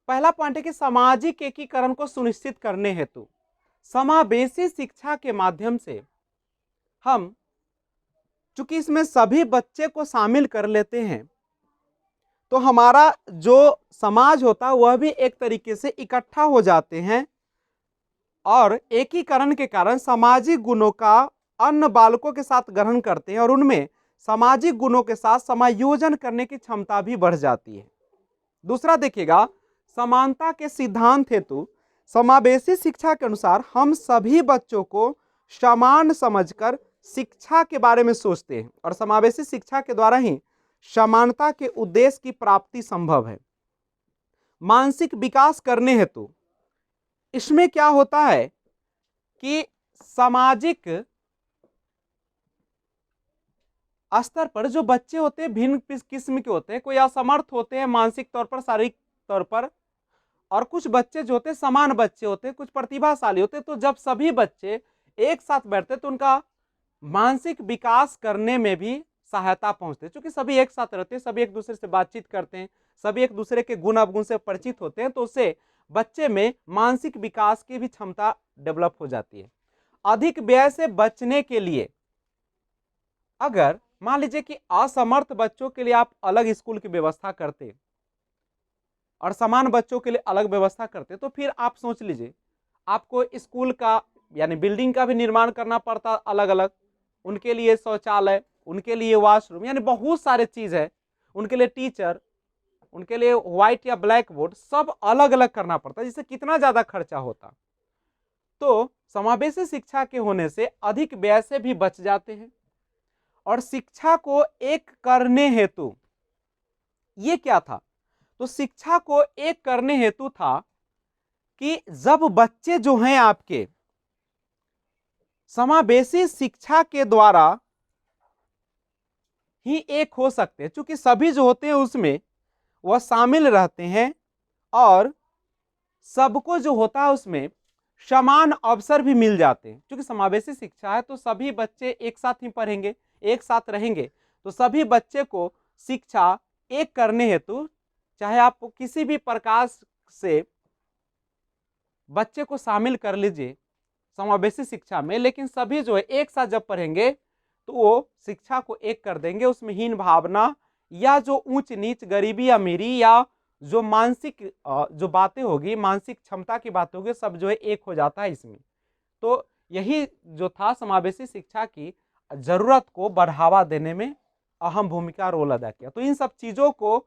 पहला पॉइंट है कि सामाजिक एकीकरण को सुनिश्चित करने हेतु। समावेशी शिक्षा के माध्यम से हम, चूंकि इसमें सभी बच्चे को शामिल कर लेते हैं, तो हमारा जो समाज होता है वह भी एक तरीके से इकट्ठा हो जाते हैं, और एकीकरण के कारण सामाजिक गुणों का अन्य बालकों के साथ ग्रहण करते हैं और उनमें सामाजिक गुणों के साथ समायोजन करने की क्षमता भी बढ़ जाती है। दूसरा देखिएगा, समानता के सिद्धांत हेतु समावेशी शिक्षा के अनुसार हम सभी बच्चों को समान समझकर शिक्षा के बारे में सोचते हैं, और समावेशी शिक्षा के द्वारा ही समानता के उद्देश्य की प्राप्ति संभव है। मानसिक विकास करने हेतु, इसमें क्या होता है कि सामाजिक स्तर पर जो बच्चे होते हैं भिन्न किस्म के होते हैं, कोई असमर्थ होते हैं मानसिक तौर पर, शारीरिक तौर पर, और कुछ बच्चे जो होते हैं समान बच्चे होते हैं, कुछ प्रतिभाशाली होते हैं। तो जब सभी बच्चे एक साथ बैठते तो उनका मानसिक विकास करने में भी सहायता पहुंचती है। क्योंकि सभी एक साथ रहते हैं, सभी एक दूसरे से बातचीत करते हैं, सभी एक दूसरे के गुण अवगुण से परिचित होते हैं, तो उससे बच्चे में मानसिक विकास की भी क्षमता डेवलप हो जाती है। अधिक व्यय से बचने के लिए, अगर मान लीजिए कि असमर्थ बच्चों के लिए आप अलग स्कूल की व्यवस्था करते और समान बच्चों के लिए अलग व्यवस्था करते, तो फिर आप सोच लीजिए आपको स्कूल का यानी बिल्डिंग का भी निर्माण करना पड़ता अलग अलग, उनके लिए शौचालय, उनके लिए वॉशरूम, यानी बहुत सारे चीज है, उनके लिए टीचर, उनके लिए व्हाइट या ब्लैक बोर्ड, सब अलग अलग करना पड़ता है, जिससे कितना ज्यादा खर्चा होता। तो समावेशी शिक्षा के होने से अधिक व्यय से भी बच जाते हैं। और शिक्षा को एक करने हेतु, ये क्या था, तो शिक्षा को एक करने हेतु था कि जब बच्चे जो हैं आपके समावेशी शिक्षा के द्वारा ही एक हो सकते हैं, क्योंकि सभी जो होते हैं उसमें वह शामिल रहते हैं, और सबको जो होता है उसमें समान अवसर भी मिल जाते हैं। क्योंकि समावेशी शिक्षा है तो सभी बच्चे एक साथ ही पढ़ेंगे, एक साथ रहेंगे, तो सभी बच्चे को शिक्षा एक करने हेतु, चाहे आप किसी भी प्रकार से बच्चे को शामिल कर लीजिए समावेशी शिक्षा में, लेकिन सभी जो है एक साथ जब पढ़ेंगे तो वो शिक्षा को एक कर देंगे। उसमें हीन भावना या जो ऊंच नीच, गरीबी अमीरी, या जो मानसिक जो बातें होगी, मानसिक क्षमता की बात होगी, सब जो है एक हो जाता है इसमें। तो यही जो था समावेशी शिक्षा की जरूरत को बढ़ावा देने में अहम भूमिका रोल अदा किया। तो इन सब चीजों को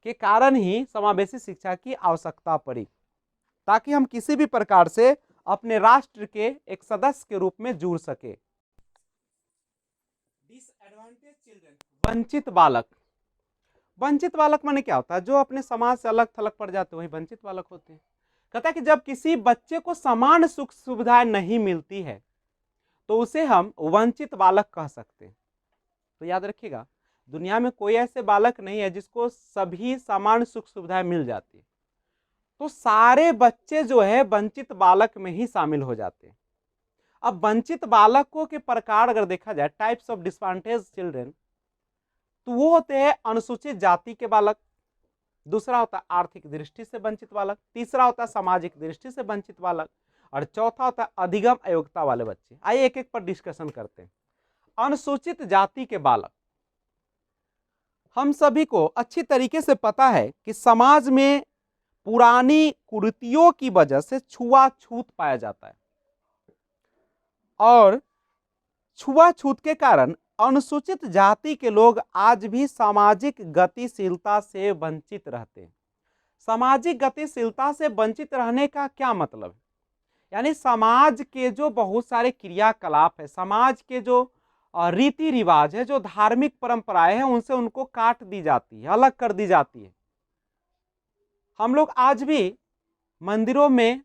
के कारण ही समावेशी शिक्षा की आवश्यकता पड़ी, ताकि हम किसी भी प्रकार से अपने राष्ट्र के एक सदस्य के रूप में जुड़ सके। डिसएडवांटेज चिल्ड्रन, वंचित बालक। वंचित बालक माने क्या होता है, जो अपने समाज से अलग थलग पड़ जाते हैं वही वंचित बालक होते हैं। कहता है कि जब किसी बच्चे को समान सुख सुविधाएं नहीं मिलती है तो उसे हम वंचित बालक कह सकते हैं। तो याद रखिएगा, दुनिया में कोई ऐसे बालक नहीं है जिसको सभी समान सुख सुविधाएं मिल जाती है। तो सारे बच्चे जो है वंचित बालक में ही शामिल हो जाते हैं। अब वंचित बालकों के प्रकार अगर देखा जाए, टाइप्स ऑफ डिसएडवांटेज चिल्ड्रन, तो वो होते हैं अनुसूचित जाति के बालक, दूसरा होता है आर्थिक दृष्टि से वंचित बालक, तीसरा होता है सामाजिक दृष्टि से वंचित बालक, और चौथा होता है अधिगम अयोग्यता वाले बच्चे। आइए एक एक पर डिस्कशन करते हैं। अनुसूचित जाति के बालक, हम सभी को अच्छी तरीके से पता है कि समाज में पुरानी कुरीतियों की वजह से छुआछूत पाया जाता है, और छुआछूत के कारण अनुसूचित जाति के लोग आज भी सामाजिक गतिशीलता से वंचित रहते हैं। सामाजिक गतिशीलता से वंचित रहने का क्या मतलब है? यानी समाज के जो बहुत सारे क्रियाकलाप है, समाज के जो रीति रिवाज है, जो धार्मिक परंपराएं हैं, उनसे उनको काट दी जाती है, अलग कर दी जाती है। हम लोग आज भी मंदिरों में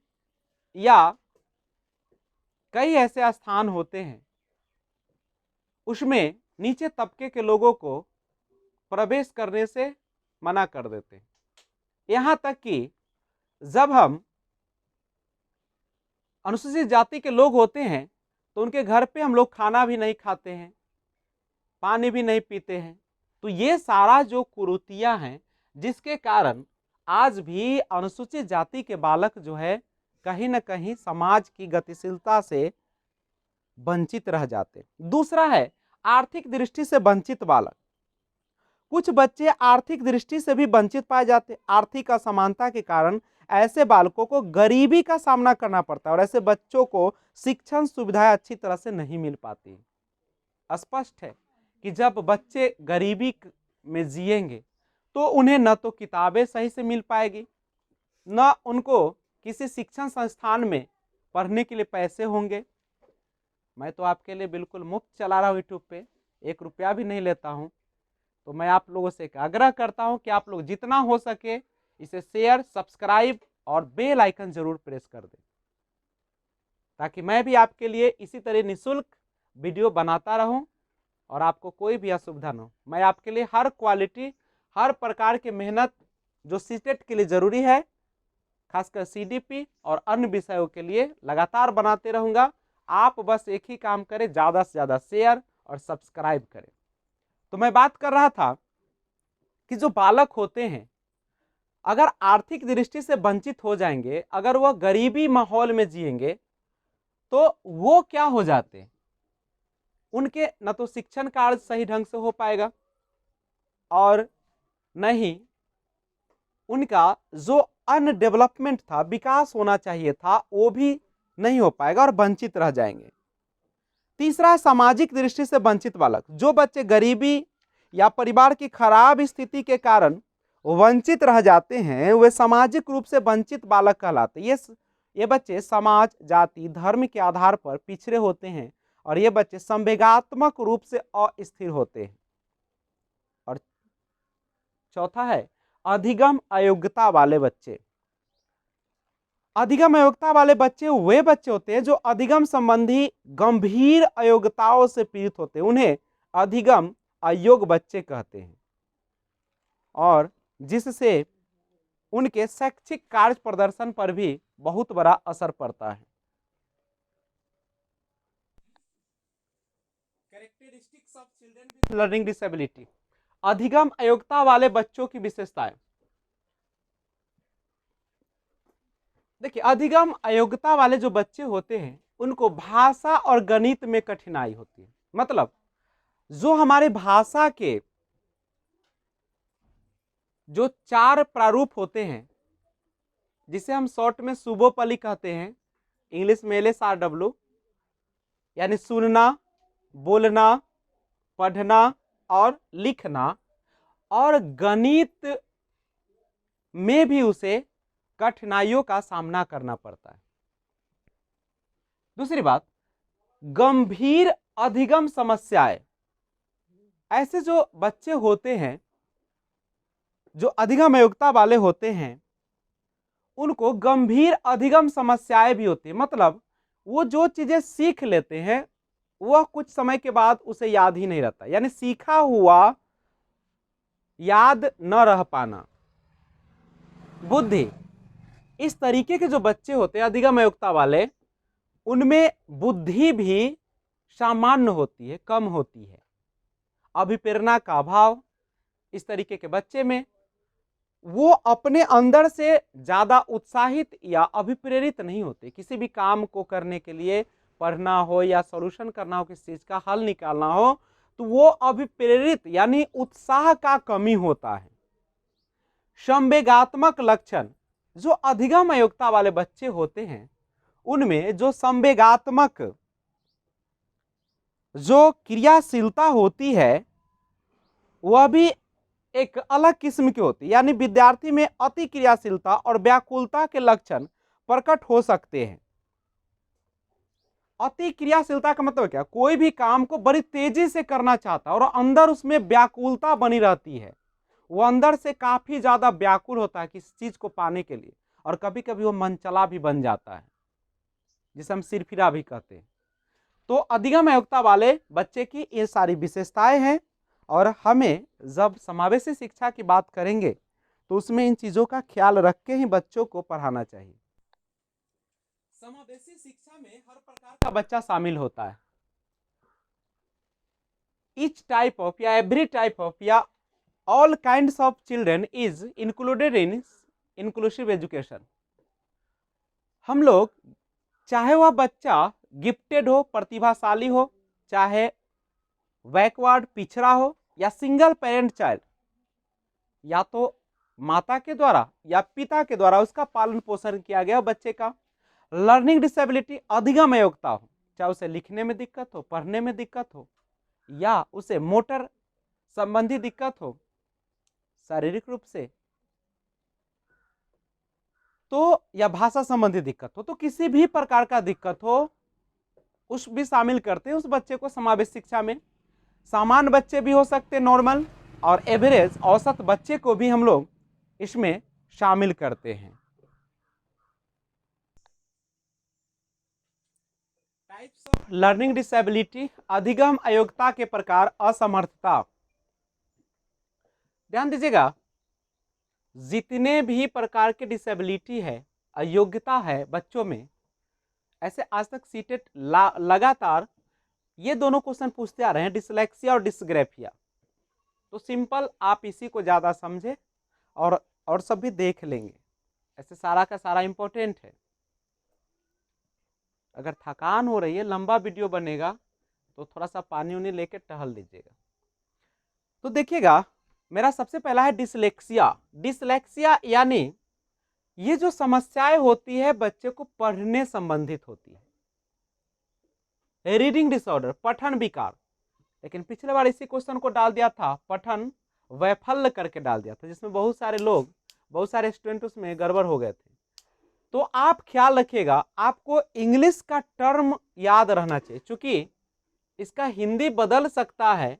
या कई ऐसे स्थान होते हैं, उसमें नीचे तबके के लोगों को प्रवेश करने से मना कर देते हैं। यहां तक कि जब हम अनुसूचित जाति के लोग होते हैं तो उनके घर पे हम लोग खाना भी नहीं खाते हैं, पानी भी नहीं पीते हैं। तो ये सारा जो कुरीतियां हैं, जिसके कारण आज भी अनुसूचित जाति के बालक जो है कहीं ना कहीं समाज की गतिशीलता से वंचित रह जाते। दूसरा है आर्थिक दृष्टि से वंचित बालक। कुछ बच्चे आर्थिक दृष्टि से भी वंचित पाए जाते। आर्थिक असमानता के कारण ऐसे बालकों को गरीबी का सामना करना पड़ता है, और ऐसे बच्चों को शिक्षण सुविधाएं अच्छी तरह से नहीं मिल पाती। स्पष्ट है कि जब बच्चे गरीबी में जिएंगे तो उन्हें न तो किताबें सही से मिल पाएगी, न उनको किसी शिक्षण संस्थान में पढ़ने के लिए पैसे होंगे। मैं तो आपके लिए बिल्कुल मुफ्त चला रहा हूँ यूट्यूब पे, 1 रुपया भी नहीं लेता हूँ। तो मैं आप लोगों से आग्रह करता हूँ कि आप लोग जितना हो सके इसे शेयर, सब्सक्राइब और बेल आइकन जरूर प्रेस कर दें, ताकि मैं भी आपके लिए इसी तरह निःशुल्क वीडियो बनाता रहूं और आपको कोई भी असुविधा न हो। मैं आपके लिए हर क्वालिटी, हर प्रकार की मेहनत जो सीटेट के लिए जरूरी है, खासकर सीडीपी और अन्य विषयों के लिए लगातार बनाते रहूंगा। आप बस एक ही काम करें, ज़्यादा से ज़्यादा शेयर और सब्सक्राइब करें। तो मैं बात कर रहा था कि जो बालक होते हैं अगर आर्थिक दृष्टि से वंचित हो जाएंगे, अगर वह गरीबी माहौल में जिएंगे, तो वो क्या हो जाते हैं, उनके न तो शिक्षण कार्य सही ढंग से हो पाएगा और न ही उनका जो अनडेवलपमेंट था, विकास होना चाहिए था, वो भी नहीं हो पाएगा और वंचित रह जाएंगे। तीसरा, सामाजिक दृष्टि से वंचित बालक। जो बच्चे गरीबी या परिवार की खराब स्थिति के कारण वंचित रह जाते हैं, वे सामाजिक रूप से वंचित बालक कहलाते हैं। ये बच्चे समाज, जाति, धर्म के आधार पर पिछड़े होते हैं और ये बच्चे संवेगात्मक रूप से अस्थिर होते हैं। और चौथा है अधिगम अयोग्यता वाले बच्चे। अधिगम अयोग्यता वाले बच्चे वे बच्चे होते हैं जो अधिगम संबंधी गंभीर अयोग्यताओं से पीड़ित होते हैं, उन्हें अधिगम अयोग्य बच्चे कहते हैं, और जिससे उनके शैक्षिक कार्य प्रदर्शन पर भी बहुत बड़ा असर पड़ता है। Characteristics of children with learning disability. अधिगम अयोग्यता वाले बच्चों की विशेषताएं। देखिए, अधिगम अयोग्यता वाले जो बच्चे होते हैं उनको भाषा और गणित में कठिनाई होती है। मतलब जो हमारे भाषा के जो 4 प्रारूप होते हैं, जिसे हम शॉर्ट में सुबोपली कहते हैं, इंग्लिश में LSRW, यानी सुनना, बोलना, पढ़ना और लिखना, और गणित में भी उसे कठिनाइयों का सामना करना पड़ता है। दूसरी बात, गंभीर अधिगम समस्याएं। ऐसे जो बच्चे होते हैं जो अधिगम अयोग्यता वाले होते हैं, उनको गंभीर अधिगम समस्याएं भी होती है। मतलब वो जो चीजें सीख लेते हैं वह कुछ समय के बाद उसे याद ही नहीं रहता, यानी सीखा हुआ याद न रह पाना। बुद्धि, इस तरीके के जो बच्चे होते हैं अधिगम अयोग्यता वाले, उनमें बुद्धि भी सामान्य होती है, कम होती है। अभिप्रेरणा का अभाव, इस तरीके के बच्चे में वो अपने अंदर से ज्यादा उत्साहित या अभिप्रेरित नहीं होते। किसी भी काम को करने के लिए, पढ़ना हो या सॉल्यूशन करना हो, किसी चीज का हल निकालना हो, तो वो अभिप्रेरित यानी उत्साह का कमी होता है। संवेगात्मक लक्षण, जो अधिगम अयोग्यता वाले बच्चे होते हैं उनमें जो संवेगात्मक जो क्रियाशीलता होती है वह भी एक अलग किस्म की होती है। यानी विद्यार्थी में अति क्रियाशीलता और व्याकुलता के लक्षण प्रकट हो सकते हैं। अति क्रियाशीलता का मतलब क्या? कोई भी काम को बड़ी तेजी से करना चाहता है और अंदर उसमें व्याकुलता बनी रहती है, वो अंदर से काफी ज्यादा व्याकुल होता है किसी चीज को पाने के लिए, और कभी कभी वो मनचला भी बन जाता है, जिसे हम सिरफिरा भी कहते हैं। तो अधिगम अयोग्यता वाले बच्चे की ये सारी विशेषताएं हैं, और हमें जब समावेशी शिक्षा की बात करेंगे तो उसमें इन चीजों का ख्याल रख के ही बच्चों को पढ़ाना चाहिए। समावेशी शिक्षा में हर प्रकार का बच्चा शामिल होता है। ईच टाइप ऑफ या एवरी टाइप ऑफ या all kinds of children is included in inclusive education. हम लोग, चाहे वह बच्चा गिफ्टेड हो, प्रतिभाशाली हो, चाहे बैकवर्ड पिछड़ा हो, या सिंगल पेरेंट चाइल्ड, या तो माता के द्वारा या पिता के द्वारा उसका पालन पोषण किया गया बच्चे का, लर्निंग डिसेबिलिटी अधिगम अयोग्यता हो, चाहे उसे लिखने में दिक्कत हो, पढ़ने में दिक्कत हो, या उसे मोटर संबंधी दिक्कत हो शारीरिक रूप से, तो या भाषा संबंधी दिक्कत हो, तो किसी भी प्रकार का दिक्कत हो उस भी शामिल करते हैं उस बच्चे को समावेश शिक्षा में। सामान्य बच्चे भी हो सकते, नॉर्मल और एवरेज औसत बच्चे को भी हम लोग इसमें शामिल करते हैं। टाइप्स ऑफ लर्निंग डिसेबिलिटी, अधिगम अयोग्यता के प्रकार, असमर्थता। ध्यान दीजिएगा, जितने भी प्रकार के डिसेबिलिटी है, अयोग्यता है बच्चों में, ऐसे आज तक सीटेट लगातार ये दोनों क्वेश्चन पूछते आ रहे हैं, डिसलेक्सिया और डिसग्राफिया। तो सिंपल आप इसी को ज्यादा समझे और सब भी देख लेंगे, ऐसे सारा का सारा इंपॉर्टेंट है। अगर थकान हो रही है, लंबा वीडियो बनेगा, तो थोड़ा सा पानी उनी लेके टहल लीजिएगा। तो देखिएगा, मेरा सबसे पहला है डिसलेक्सिया। डिसलेक्सिया यानी ये जो समस्याएं होती है बच्चे को पढ़ने संबंधित होती है। रीडिंग डिसऑर्डर, पठन विकार, लेकिन पिछले बार इसी क्वेश्चन को डाल दिया था, पठन वैफल्य करके डाल दिया था, जिसमें बहुत सारे लोग, बहुत सारे स्टूडेंट उसमें गड़बड़ हो गए थे। तो आप ख्याल रखिएगा, आपको इंग्लिश का टर्म याद रहना चाहिए, क्योंकि इसका हिंदी बदल सकता है,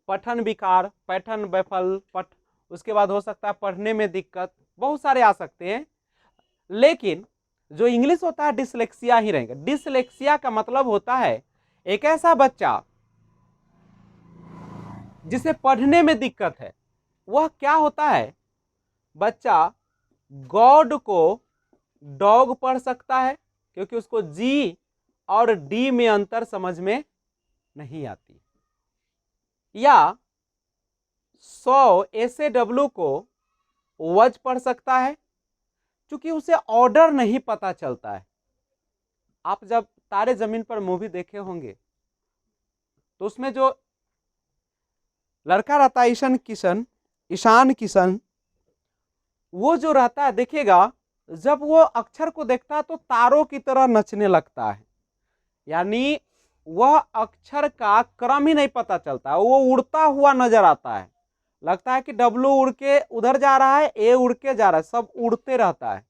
पठन विकार, पठन वैफल्य, उसके बाद हो सकता है पढ़ने में दिक्कत, बहुत सारे आ सकते हैं, लेकिन जो इंग्लिश होता है डिसलेक्सिया ही रहेगा। डिसलेक्सिया का मतलब होता है एक ऐसा बच्चा जिसे पढ़ने में दिक्कत है। वह क्या होता है, बच्चा गॉड को डॉग पढ़ सकता है, क्योंकि उसको जी और डी में अंतर समझ में नहीं आती, या 100 SAW को वज पढ़ सकता है, क्योंकि उसे ऑर्डर नहीं पता चलता है। आप जब तारे जमीन पर मूवी देखे होंगे तो उसमें जो लड़का रहता है ईशान किशन, वो जो रहता है, देखिएगा जब वो अक्षर को देखता है तो तारों की तरह नचने लगता है, यानी वह अक्षर का क्रम ही नहीं पता चलता, वो उड़ता हुआ नजर आता है, लगता है कि डब्लू उड़ के उधर जा रहा है, ए उड़ के जा रहा है, सब उड़ते रहता है।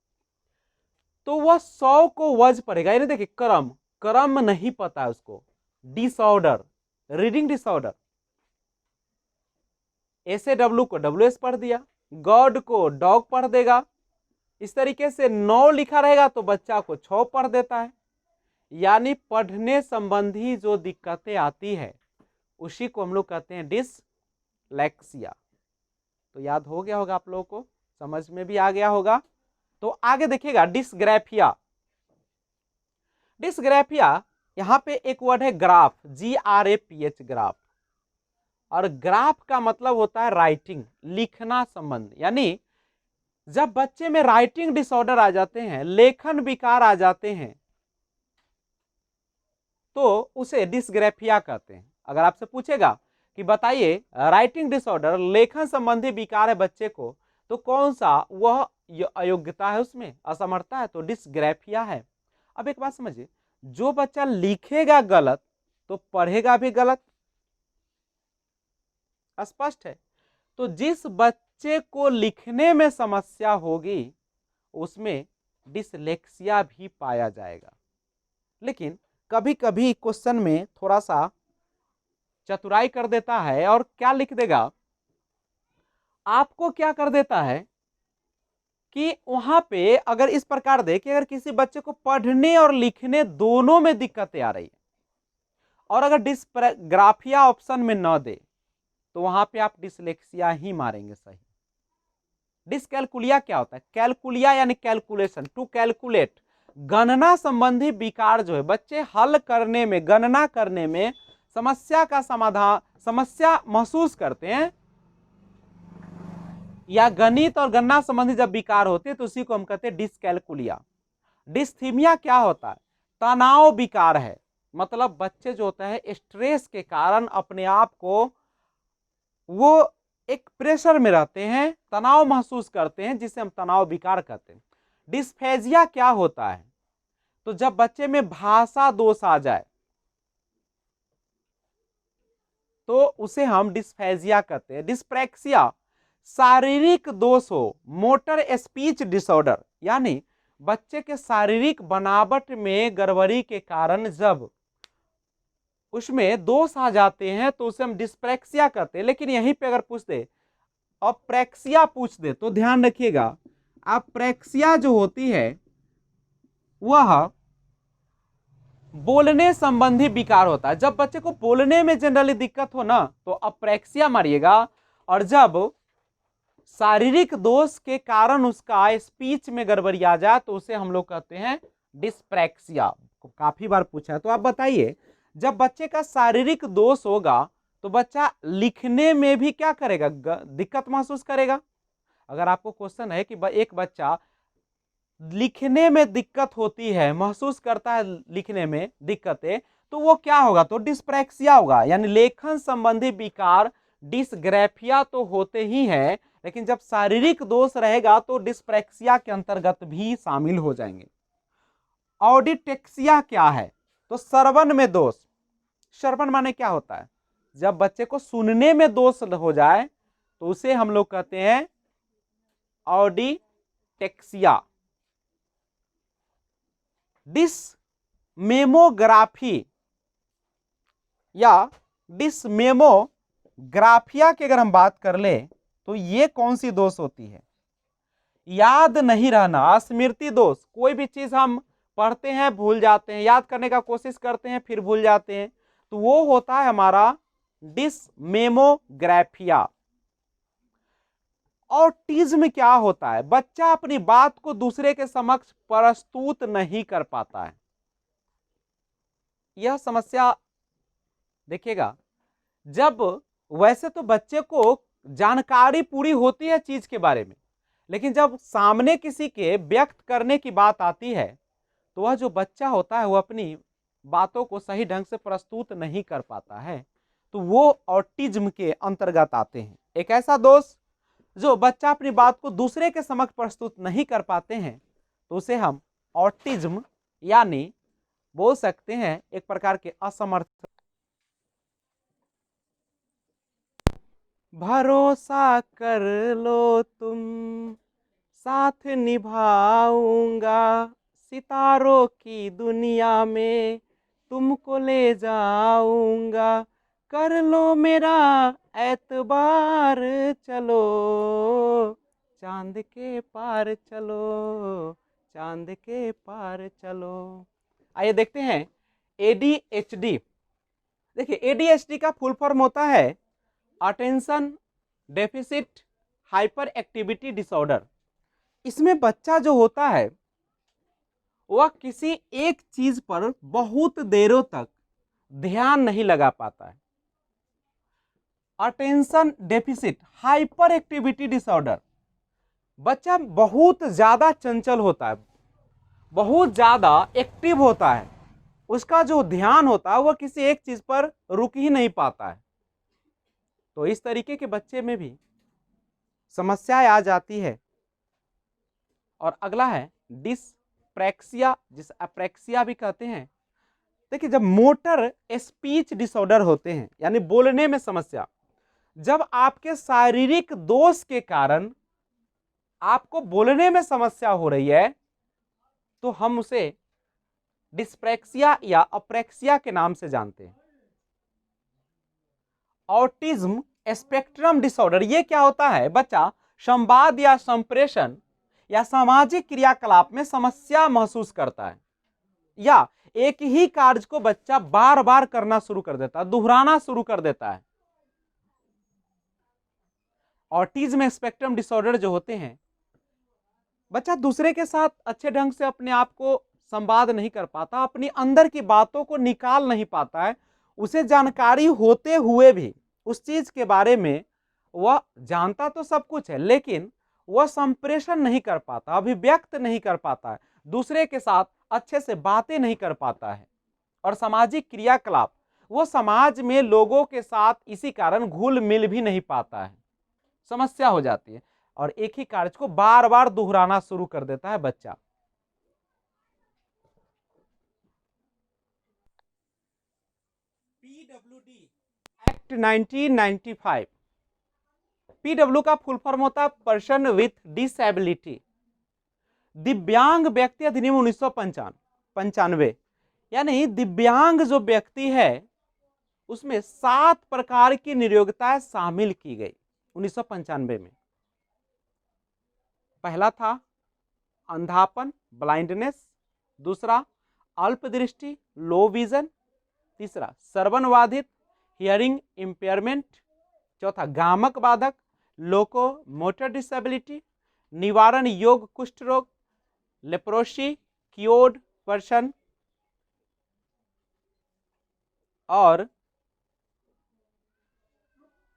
तो वह 100 को वज पढ़ेगा, यानी देखिए क्रम नहीं पता है उसको। डिसऑर्डर, रीडिंग डिसऑर्डर, SAW को WS पढ़ दिया, गॉड को डॉग पढ़ देगा। इस तरीके से 9 लिखा रहेगा तो बच्चा को 6 पढ़ देता है। यानी पढ़ने संबंधी जो दिक्कतें आती है उसी को हम लोग कहते हैं डिसलेक्सिया। तो याद हो गया होगा आप लोगों को, समझ में भी आ गया होगा। तो आगे देखिएगा डिस्ग्राफिया। डिस्ग्राफिया, यहां पे एक वर्ड है ग्राफ, GRAPH, ग्राफ। और ग्राफ का मतलब होता है राइटिंग, लिखना संबंध। यानी जब बच्चे में राइटिंग डिसऑर्डर आ जाते हैं, लेखन विकार आ जाते हैं, तो उसे डिस्ग्राफिया कहते हैं। अगर आपसे पूछेगा कि बताइए राइटिंग डिसऑर्डर, लेखन संबंधी विकार है बच्चे को, तो कौन सा वह अयोग्यता है, उसमें असमर्थता है, तो डिस्ग्राफिया है। अब एक बात समझिए, जो बच्चा लिखेगा गलत तो पढ़ेगा भी गलत, स्पष्ट है। तो जिस बच्चे को लिखने में समस्या होगी उसमें डिसलेक्सिया भी पाया जाएगा। लेकिन कभी कभी क्वेश्चन में थोड़ा सा चतुराई कर देता है और क्या लिख देगा, आपको क्या कर देता है कि वहां पे अगर इस प्रकार दे कि अगर किसी बच्चे को पढ़ने और लिखने दोनों में दिक्कतें आ रही है, और अगर डिस्ग्राफिया ऑप्शन में न दे, तो वहां पे आप डिसलेक्सिया ही मारेंगे सही। डिसकैलकुलिया क्या होता है? कैलकुलिया यानी कैलकुलेशन, टू कैलकुलेट, गणना संबंधी विकार जो है, बच्चे हल करने में, गणना करने में समस्या का समाधान, समस्या महसूस करते हैं, या गणित और गणना संबंधी जब विकार होते हैं तो उसी को हम कहते हैं डिसकैलकुलिया। डिस्थीमिया क्या होता है? तनाव विकार है, मतलब बच्चे जो होता है स्ट्रेस के कारण अपने आप को वो एक प्रेशर में रहते हैं, तनाव महसूस करते हैं, जिसे हम तनाव विकार कहते हैं। डिस्फेजिया क्या होता है? तो जब बच्चे में भाषा दोष आ जाए तो उसे हम डिस्फेजिया कहते हैं। डिस्प्रैक्सिया, शारीरिक दोष हो, मोटर स्पीच डिसऑर्डर, यानी बच्चे के शारीरिक बनावट में गड़बड़ी के कारण जब उसमें दोष आ जाते हैं तो उसे हम डिस्प्रैक्सिया कहते हैं। लेकिन यहीं पे अगर पूछ दे, अप्रैक्सिया पूछ दे, तो ध्यान रखिएगा, अप्रैक्सिया जो होती है वह बोलने संबंधी विकार होता है। जब बच्चे को बोलने में जनरली दिक्कत हो ना, तो अप्रैक्सिया मारिएगा। और जब शारीरिक दोष के कारण उसका स्पीच में गड़बड़ी आ जाए तो उसे हम लोग कहते हैं डिस्प्रैक्सिया। काफी बार पूछा है, तो आप बताइए, जब बच्चे का शारीरिक दोष होगा तो बच्चा लिखने में भी क्या करेगा? दिक्कत महसूस करेगा। अगर आपको क्वेश्चन है कि एक बच्चा लिखने में दिक्कत होती है, महसूस करता है लिखने में दिक्कतें, तो वो क्या होगा? तो डिस्प्रैक्सिया होगा। यानी लेखन संबंधी विकार डिसग्राफिया तो होते ही है, लेकिन जब शारीरिक दोष रहेगा तो डिस्प्रैक्सिया के अंतर्गत भी शामिल हो जाएंगे। ऑडिटेक्सिया क्या है? तो श्रवण में दोष। श्रवण माने क्या होता है? जब बच्चे को सुनने में दोष हो जाए तो उसे हम लोग कहते हैं ऑडिटेक्सिया। डिसमेमोग्राफी या डिसमेमोग्राफिया की अगर हम बात कर ले तो ये कौन सी दोष होती है? याद नहीं रहना, स्मृति दोष। कोई भी चीज हम पढ़ते हैं भूल जाते हैं, याद करने का कोशिश करते हैं फिर भूल जाते हैं, तो वो होता है हमारा डिसमेमोग्राफिया। ऑटिज्म क्या होता है? बच्चा अपनी बात को दूसरे के समक्ष प्रस्तुत नहीं कर पाता है। यह समस्या देखिएगा, जब वैसे तो बच्चे को जानकारी पूरी होती है चीज के बारे में, लेकिन जब सामने किसी के व्यक्त करने की बात आती है तो वह जो बच्चा होता है वो अपनी बातों को सही ढंग से प्रस्तुत नहीं कर पाता है, तो वो ऑटिज्म के अंतर्गत आते हैं। एक ऐसा दोष जो बच्चा अपनी बात को दूसरे के समक्ष प्रस्तुत नहीं कर पाते हैं तो उसे हम ऑटिज्म यानी बोल सकते हैं एक प्रकार के असमर्थ। भरोसा कर लो तुम, साथ निभाऊंगा, सितारों की दुनिया में तुमको ले जाऊंगा, कर लो मेरा एतबार, चलो चांद के पार चलो, चांद के पार चलो। आइए देखते हैं ADHD। देखिए ADHD का फुल फॉर्म होता है attention deficit hyper activity disorder. इसमें बच्चा जो होता है वह किसी एक चीज पर बहुत देरों तक ध्यान नहीं लगा पाता है। Attention deficit hyper activity disorder, बच्चा बहुत ज्यादा चंचल होता है, बहुत ज्यादा एक्टिव होता है, उसका जो ध्यान होता है वह किसी एक चीज पर रुक ही नहीं पाता है। तो इस तरीके के बच्चे में भी समस्याएं आ जाती है। और अगला है डिसप्रैक्सिया, जिस अप्रैक्सिया भी कहते हैं। देखिए, जब मोटर स्पीच डिसऑर्डर होते हैं यानी बोलने में समस्या, जब आपके शारीरिक दोष के कारण आपको बोलने में समस्या हो रही है तो हम उसे डिस्प्रैक्सिया या अप्रैक्सिया के नाम से जानते हैं। ऑटिज्म स्पेक्ट्रम डिसऑर्डर, ये क्या होता है? बच्चा संवाद या संप्रेषण या सामाजिक क्रियाकलाप में समस्या महसूस करता है, या एक ही कार्य को बच्चा बार बार करना शुरू कर देता है, दोहराना शुरू कर देता है। ऑटिज्म स्पेक्ट्रम डिसऑर्डर जो होते हैं, बच्चा दूसरे के साथ अच्छे ढंग से अपने आप को संवाद नहीं कर पाता, अपनी अंदर की बातों को निकाल नहीं पाता है। उसे जानकारी होते हुए भी उस चीज के बारे में वह जानता तो सब कुछ है, लेकिन वह संप्रेषण नहीं कर पाता, अभिव्यक्त नहीं कर पाता है, दूसरे के साथ अच्छे से बातें नहीं कर पाता है, और सामाजिक क्रियाकलाप वो समाज में लोगों के साथ इसी कारण घुल मिल भी नहीं पाता है, समस्या हो जाती है, और एक ही कार्य को बार बार दोहराना शुरू कर देता है बच्चा। पीडब्ल्यूडी एक्ट 1995, पीडब्ल्यू का फुल फॉर्म होता है पर्सन विथ डिसेबिलिटी। दिव्यांग व्यक्ति अधिनियम 1995, यानी दिव्यांग जो व्यक्ति है उसमें 7 प्रकार की नियोक्ताएं शामिल की गई 1995 में। पहला था अंधापन, ब्लाइंडनेस, दूसरा अल्पदृष्टि, लो विजन, तीसरा श्रवण बाधित, हियरिंग इंपेयरमेंट, चौथा गामक बाधक, लोको मोटर डिसेबिलिटी, निवारण योग कुष्ठ रोग, लेप्रोसी, क्योर्ड पर्सन, और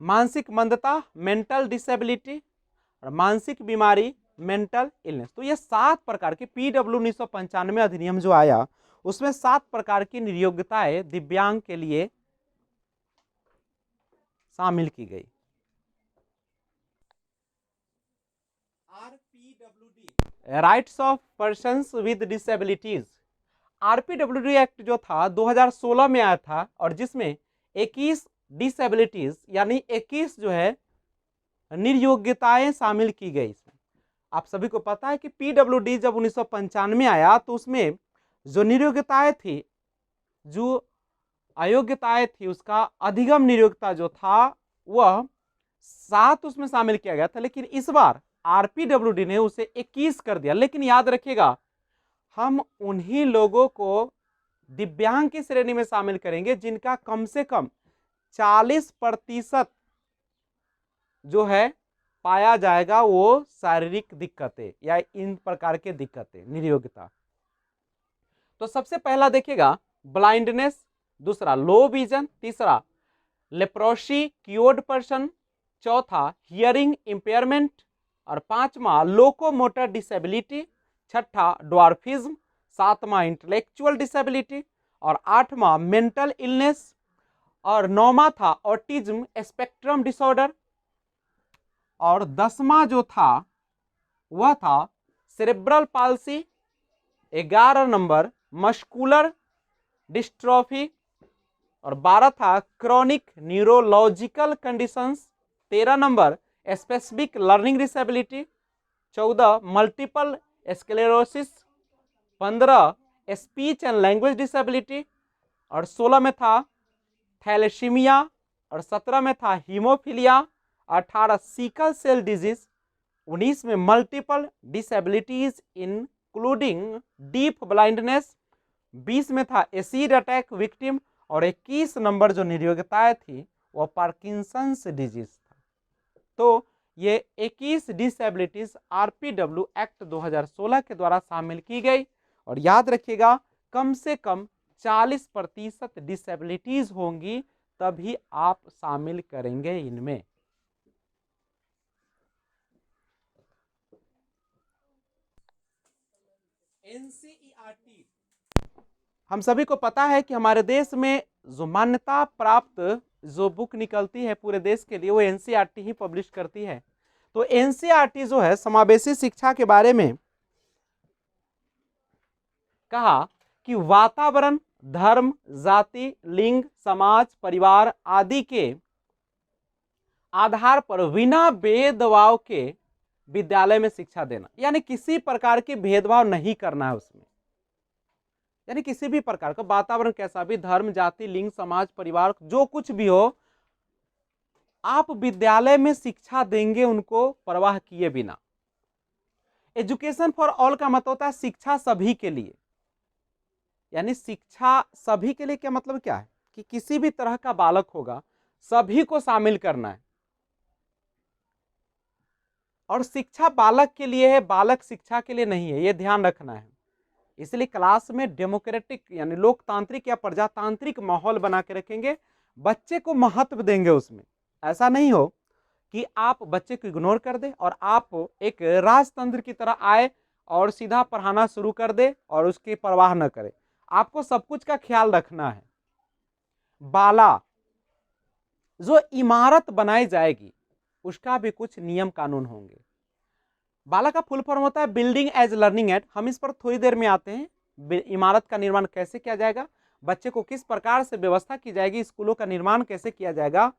मानसिक मंदता, मेंटल डिसेबिलिटी, और मानसिक बीमारी, मेंटल इलनेस। तो ये 7 प्रकार के पीडब्ल्यू 1995 अधिनियम जो आया उसमें 7 प्रकार की नियोक्ताएं दिव्यांग के लिए शामिल की गई। RPWD rights of persons with disabilities, RPWD act जो था 2016 में आया था, और जिसमें 21 डिसेबिलिटीज यानी 21 जो है निर्योग्यताएं शामिल की गई। इसमें आप सभी को पता है कि पीडब्ल्यूडी जब 1995 में आया तो उसमें जो निर्योग्यताएं थी, जो अयोग्यताएं थी, उसका अधिगम नियोक्ता जो था वह 7 उसमें शामिल किया गया था, लेकिन इस बार आरपीडब्ल्यूडी ने उसे 21 कर दिया। लेकिन याद रखिएगा, हम उन्हीं लोगों को दिव्यांग की श्रेणी में शामिल करेंगे जिनका कम से कम 40% जो है पाया जाएगा वो शारीरिक दिक्कतें या इन प्रकार के दिक्कतें, निर्योग्यता। तो सबसे पहला देखिएगा ब्लाइंडनेस, दूसरा लो विजन, तीसरा लेप्रोसी क्योर्ड पर्सन, चौथा हियरिंग इंपेयरमेंट, और पांचवा लोकोमोटर डिसेबिलिटी, छठा ड्वार्फिज्म, सातवां इंटेलेक्चुअल डिसेबिलिटी, और आठवां मेंटल इलनेस, और नौवां था ऑटिज्म स्पेक्ट्रम डिसऑर्डर, और 10वां जो था वह था cerebral palsy, 11 number muscular dystrophy, और 12 था chronic neurological conditions, 13 number specific learning disability, 14 multiple sclerosis, 15 speech and language disability, और 16 में था थैलेसीमिया, और 17 में था हीमोफीलिया, 18 सिकल सेल डिजीज, 19 में multiple disabilities including deep blindness, 20 में था एसिड अटैक विक्टिम, और 21 नंबर जो निर्योग्यताएं थी वो पार्किंसंस डिजीज था। तो ये 21 डिसेबिलिटीज आरपीडब्ल्यू एक्ट 2016 के द्वारा शामिल की गई। और याद रखिएगा, कम से कम 40% डिसेबिलिटीज होंगी तभी आप शामिल करेंगे इनमें। एनसीईआरटी, हम सभी को पता है कि हमारे देश में जो मान्यता प्राप्त जो बुक निकलती है पूरे देश के लिए वो एनसीईआरटी ही पब्लिश करती है। तो एनसीईआरटी जो है समावेशी शिक्षा के बारे में कहा कि वातावरण, धर्म, जाति, लिंग, समाज, परिवार आदि के आधार पर बिना भेदभाव के विद्यालय में शिक्षा देना, यानी किसी प्रकार के भेदभाव नहीं करना है उसमें, यानी किसी भी प्रकार का वातावरण कैसा भी, धर्म, जाति, लिंग, समाज, परिवार जो कुछ भी हो, आप विद्यालय में शिक्षा देंगे उनको परवाह किए बिना। एजुकेशन फॉर ऑल का मतलब होता है शिक्षा सभी के लिए, यानी शिक्षा सभी के लिए क्या मतलब क्या है कि किसी भी तरह का बालक होगा सभी को शामिल करना है। और शिक्षा बालक के लिए है, बालक शिक्षा के लिए नहीं है, यह ध्यान रखना है। इसलिए क्लास में डेमोक्रेटिक यानी लोकतांत्रिक या प्रजातांत्रिक माहौल बना के रखेंगे, बच्चे को महत्व देंगे उसमें। ऐसा नहीं हो कि आप बच्चे को इग्नोर कर दे और आप एक राजतंत्र की तरह आए और सीधा पढ़ाना शुरू कर दे और उसकी परवाह न करे। आपको सब कुछ का ख्याल रखना है। बाला जो इमारत बनाई जाएगी उसका भी कुछ नियम कानून होंगे। बाला का फुल फॉर्म होता है बिल्डिंग एज लर्निंग एट, हम इस पर थोड़ी देर में आते हैं। इमारत का निर्माण कैसे किया जाएगा, बच्चे को किस प्रकार से व्यवस्था की जाएगी, स्कूलों का निर्माण कैसे किया जाएगा।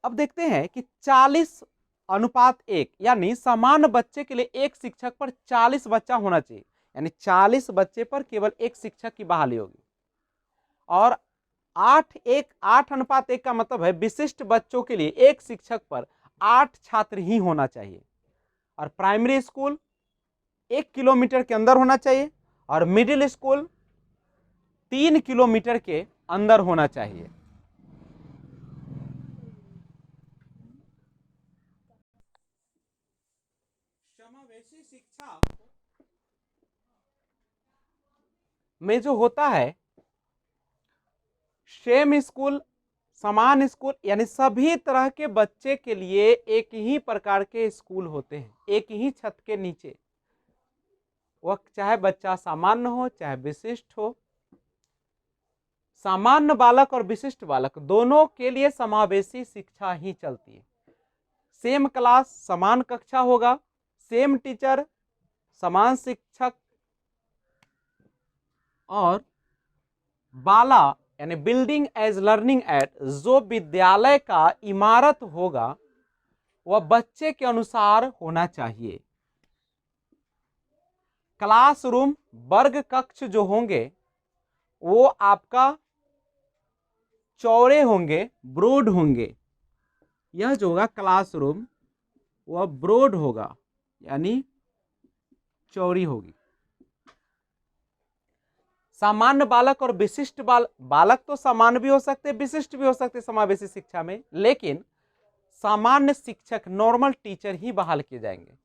अब देखते हैं कि 40:1 यानी समान बच्चे के लिए एक शिक्षक पर 40 बच्चा होना चाहिए, यानी 40 बच्चे पर केवल एक शिक्षक की बहाली होगी। और 8:1 का मतलब है विशिष्ट बच्चों के लिए एक शिक्षक पर 8 छात्र ही होना चाहिए। और प्राइमरी स्कूल 1 किलोमीटर के अंदर होना चाहिए और मिडिल स्कूल 3 किलोमीटर के अंदर होना चाहिए। समावेशी शिक्षा में जो होता है सेम स्कूल, समान स्कूल, यानी सभी तरह के बच्चे के लिए एक ही प्रकार के स्कूल होते हैं, एक ही छत के नीचे। वह चाहे बच्चा सामान्य हो चाहे विशिष्ट हो, सामान्य बालक और विशिष्ट बालक दोनों के लिए समावेशी शिक्षा ही चलती है। सेम क्लास, समान कक्षा होगा, सेम टीचर, समान शिक्षक। और बाला यानी बिल्डिंग एज लर्निंग एट, जो विद्यालय का इमारत होगा वह बच्चे के अनुसार होना चाहिए। क्लासरूम, वर्ग कक्ष जो होंगे वो आपका चौड़े होंगे, ब्रॉड होंगे। यह जो होगा क्लासरूम वह ब्रॉड होगा यानी चौड़ी होगी। सामान्य बालक और विशिष्ट बालक तो सामान्य भी हो सकते, विशिष्ट भी हो सकते समावेशी शिक्षा में, लेकिन सामान्य शिक्षक नॉर्मल टीचर ही बहाल किए जाएंगे।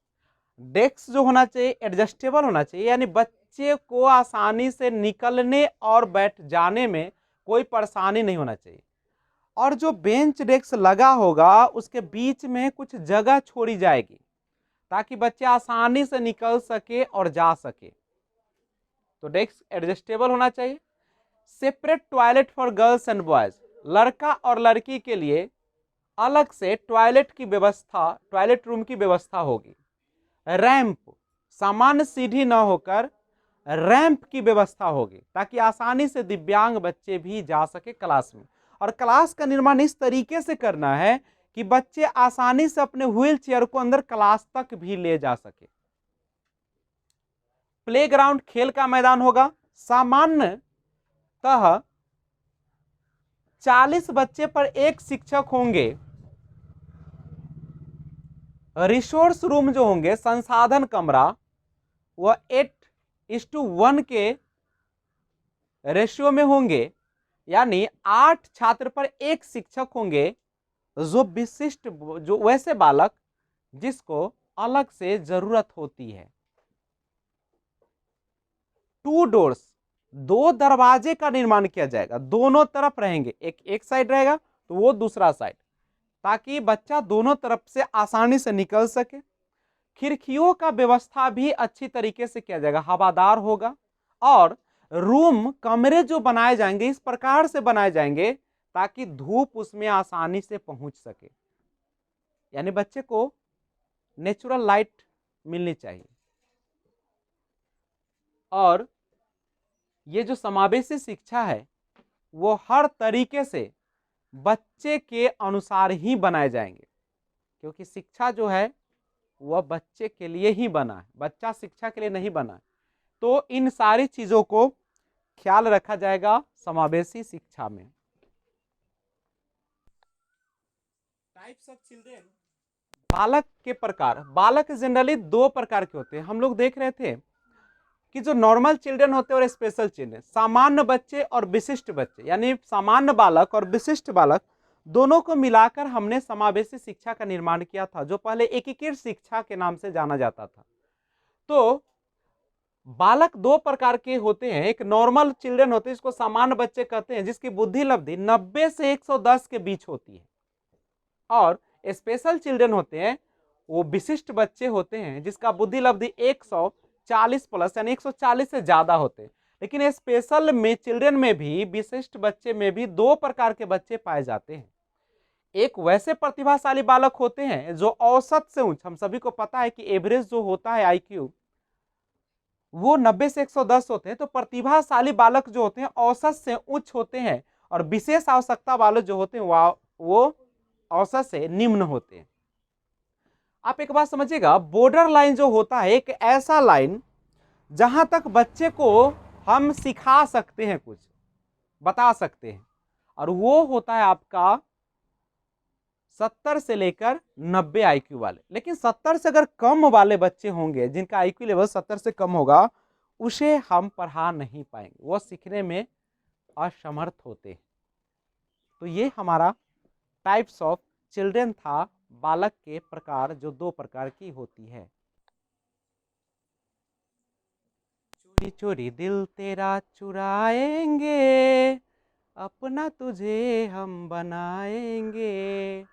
डेस्क जो होना चाहिए एडजस्टेबल होना चाहिए, यानी बच्चे को आसानी से निकलने और बैठ जाने में कोई परेशानी नहीं होना चाहिए। और जो बेंच डेस्क लगा होगा उसके बीच में कुछ जगह छोड़ी जाएगी ताकि बच्चे आसानी से निकल सके और जा सके। तो डेस्क एडजस्टेबल होना चाहिए। Separate toilet for girls and boys, लड़का और लड़की के लिए अलग से टॉयलेट की व्यवस्था, टॉयलेट रूम की व्यवस्था होगी। रैंप, सामान्य सीढ़ी न होकर रैंप की व्यवस्था होगी ताकि आसानी से दिव्यांग बच्चे भी जा सके क्लास में। और क्लास का निर्माण इस तरीके से करना है कि बच्चे आसानी से अपने व्हील चेयर को अंदर क्लास तक भी ले जा सके। प्लेग्राउंड, खेल का मैदान होगा। सामान्यतः 40 बच्चे पर एक शिक्षक होंगे। रिसोर्स रूम जो होंगे, संसाधन कमरा, वह 8:1 के रेशियो में होंगे, यानी 8 छात्र पर एक शिक्षक होंगे। जो विशिष्ट, जो वैसे बालक जिसको अलग से जरूरत होती है। टू डोर्स, दो दरवाजे का निर्माण किया जाएगा, दोनों तरफ रहेंगे, एक साइड रहेगा तो वो दूसरा साइड, ताकि बच्चा दोनों तरफ से आसानी से निकल सके। खिड़कियों का व्यवस्था भी अच्छी तरीके से किया जाएगा, हवादार होगा। और रूम, कमरे जो बनाए जाएंगे इस प्रकार से बनाए जाएंगे ताकि धूप उसमें आसानी से पहुंच सके, यानी बच्चे को नेचुरल लाइट मिलनी चाहिए। और ये जो समावेशी शिक्षा है वो हर तरीके से बच्चे के अनुसार ही बनाए जाएंगे, क्योंकि शिक्षा जो है वह बच्चे के लिए ही बना है, बच्चा शिक्षा के लिए नहीं बना है। तो इन सारी चीजों को ख्याल रखा जाएगा समावेशी शिक्षा में। टाइप्स ऑफ चिल्ड्रेन, बालक के प्रकार। बालक जनरली दो प्रकार के होते हैं। हम लोग देख रहे थे कि जो नॉर्मल चिल्ड्रन होते हैं और स्पेशल चिल्ड्रन, सामान्य बच्चे और विशिष्ट बच्चे, यानी सामान्य बालक और विशिष्ट बालक दोनों को मिलाकर हमने समावेशी शिक्षा का निर्माण किया था, जो पहले एकीकृत शिक्षा के नाम से जाना जाता था। तो बालक दो प्रकार के होते हैं, एक नॉर्मल चिल्ड्रन होते हैं जिसको सामान्य बच्चे कहते हैं, जिसकी बुद्धि लब्धि 90 से 110 के बीच होती है। और स्पेशल चिल्ड्रन होते हैं, वो विशिष्ट बच्चे होते हैं जिसका बुद्धि लब्धि 140 प्लस, यानी 140 से ज्यादा होते हैं। लेकिन स्पेशल में चिल्ड्रन में भी, विशिष्ट बच्चे में भी दो प्रकार के बच्चे पाए जाते हैं। एक वैसे प्रतिभाशाली बालक होते हैं जो औसत से उच्च, हम सभी को पता है कि एवरेज जो होता है आईक्यू वो 90 से 110 होते हैं। तो प्रतिभाशाली बालक जो होते हैं औसत से उच्च होते हैं, और विशेष आवश्यकता वाले जो होते हैं वो औसत से निम्न होते हैं। आप एक बात समझिएगा, बॉर्डर लाइन जो होता है एक ऐसा लाइन जहां तक बच्चे को हम सिखा सकते हैं, कुछ बता सकते हैं, और वो होता है आपका 70 से लेकर 90 आईक्यू वाले। लेकिन 70 से अगर कम वाले बच्चे होंगे जिनका आईक्यू लेवल 70 से कम होगा, उसे हम पढ़ा नहीं पाएंगे, वो सीखने में असमर्थ होते हैं। तो ये हमारा टाइप्स ऑफ चिल्ड्रन था, बालक के प्रकार जो दो प्रकार की होती है। चोरी चोरी दिल तेरा चुराएंगे, अपना तुझे हम बनाएंगे,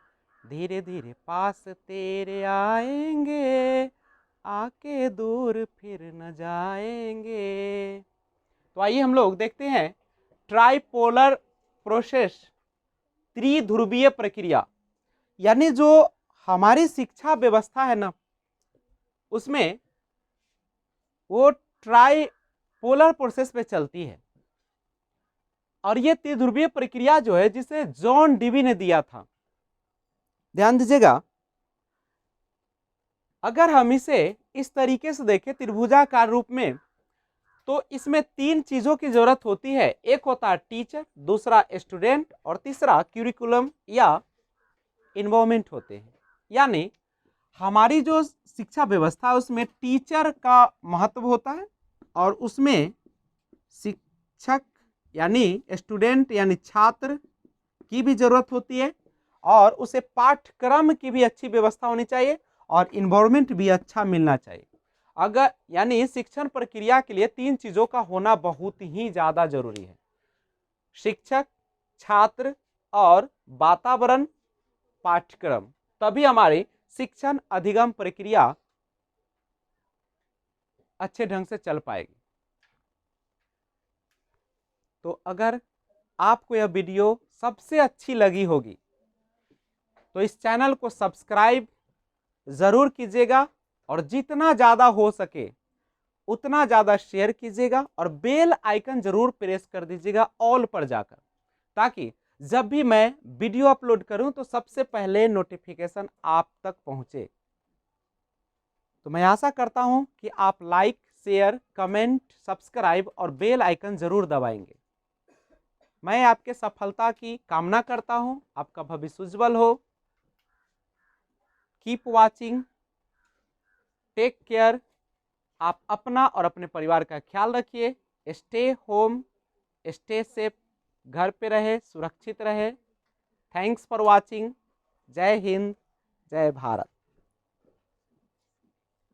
धीरे धीरे पास तेरे आएंगे, आके दूर फिर न जाएंगे। तो आइए हम लोग देखते हैं ट्राइपोलर प्रोसेस, त्रिध्रुवीय प्रक्रिया। यानी जो हमारी शिक्षा व्यवस्था है ना, उसमें वो ट्राइपोलर प्रोसेस पे चलती है। और ये त्रिध्रुवीय प्रक्रिया जो है, जिसे जॉन डीवी ने दिया था, ध्यान दीजिएगा, अगर हम इसे इस तरीके से देखें त्रिभुजाकार रूप में, तो इसमें तीन चीजों की जरूरत होती है। एक होता है टीचर, दूसरा स्टूडेंट, और तीसरा क्यूरिकुलम या इन्वायरमेंट होते हैं। यानी हमारी जो शिक्षा व्यवस्था है उसमें टीचर का महत्व होता है, और उसमें शिक्षक यानी स्टूडेंट यानी छात्र की भी जरूरत होती है, और उसे पाठ्यक्रम की भी अच्छी व्यवस्था होनी चाहिए, और इन्वायरमेंट भी अच्छा मिलना चाहिए। अगर यानी शिक्षण प्रक्रिया के लिए तीन चीजों का होना बहुत ही ज्यादा जरूरी है: शिक्षक, छात्र और वातावरण, पाठ्यक्रम। तभी हमारी शिक्षण अधिगम प्रक्रिया अच्छे ढंग से चल पाएगी। तो अगर आपको यह वीडियो सबसे अच्छी लगी होगी तो इस चैनल को सब्सक्राइब जरूर कीजिएगा, और जितना ज्यादा हो सके उतना ज्यादा शेयर कीजिएगा, और बेल आइकन जरूर प्रेस कर दीजिएगा ऑल पर जाकर, ताकि जब भी मैं वीडियो अपलोड करूं तो सबसे पहले नोटिफिकेशन आप तक पहुंचे। तो मैं आशा करता हूं कि आप लाइक, शेयर, कमेंट, सब्सक्राइब और बेल आइकन जरूर दबाएंगे। मैं आपके सफलता की कामना करता हूं। आपका भविष्य उज्जवल हो। Keep watching, take care. आप अपना और अपने परिवार का ख्याल रखिए। स्टे होम, स्टे सेफ, घर पे रहे, सुरक्षित रहे। Thanks for watching. जय हिंद, जय भारत।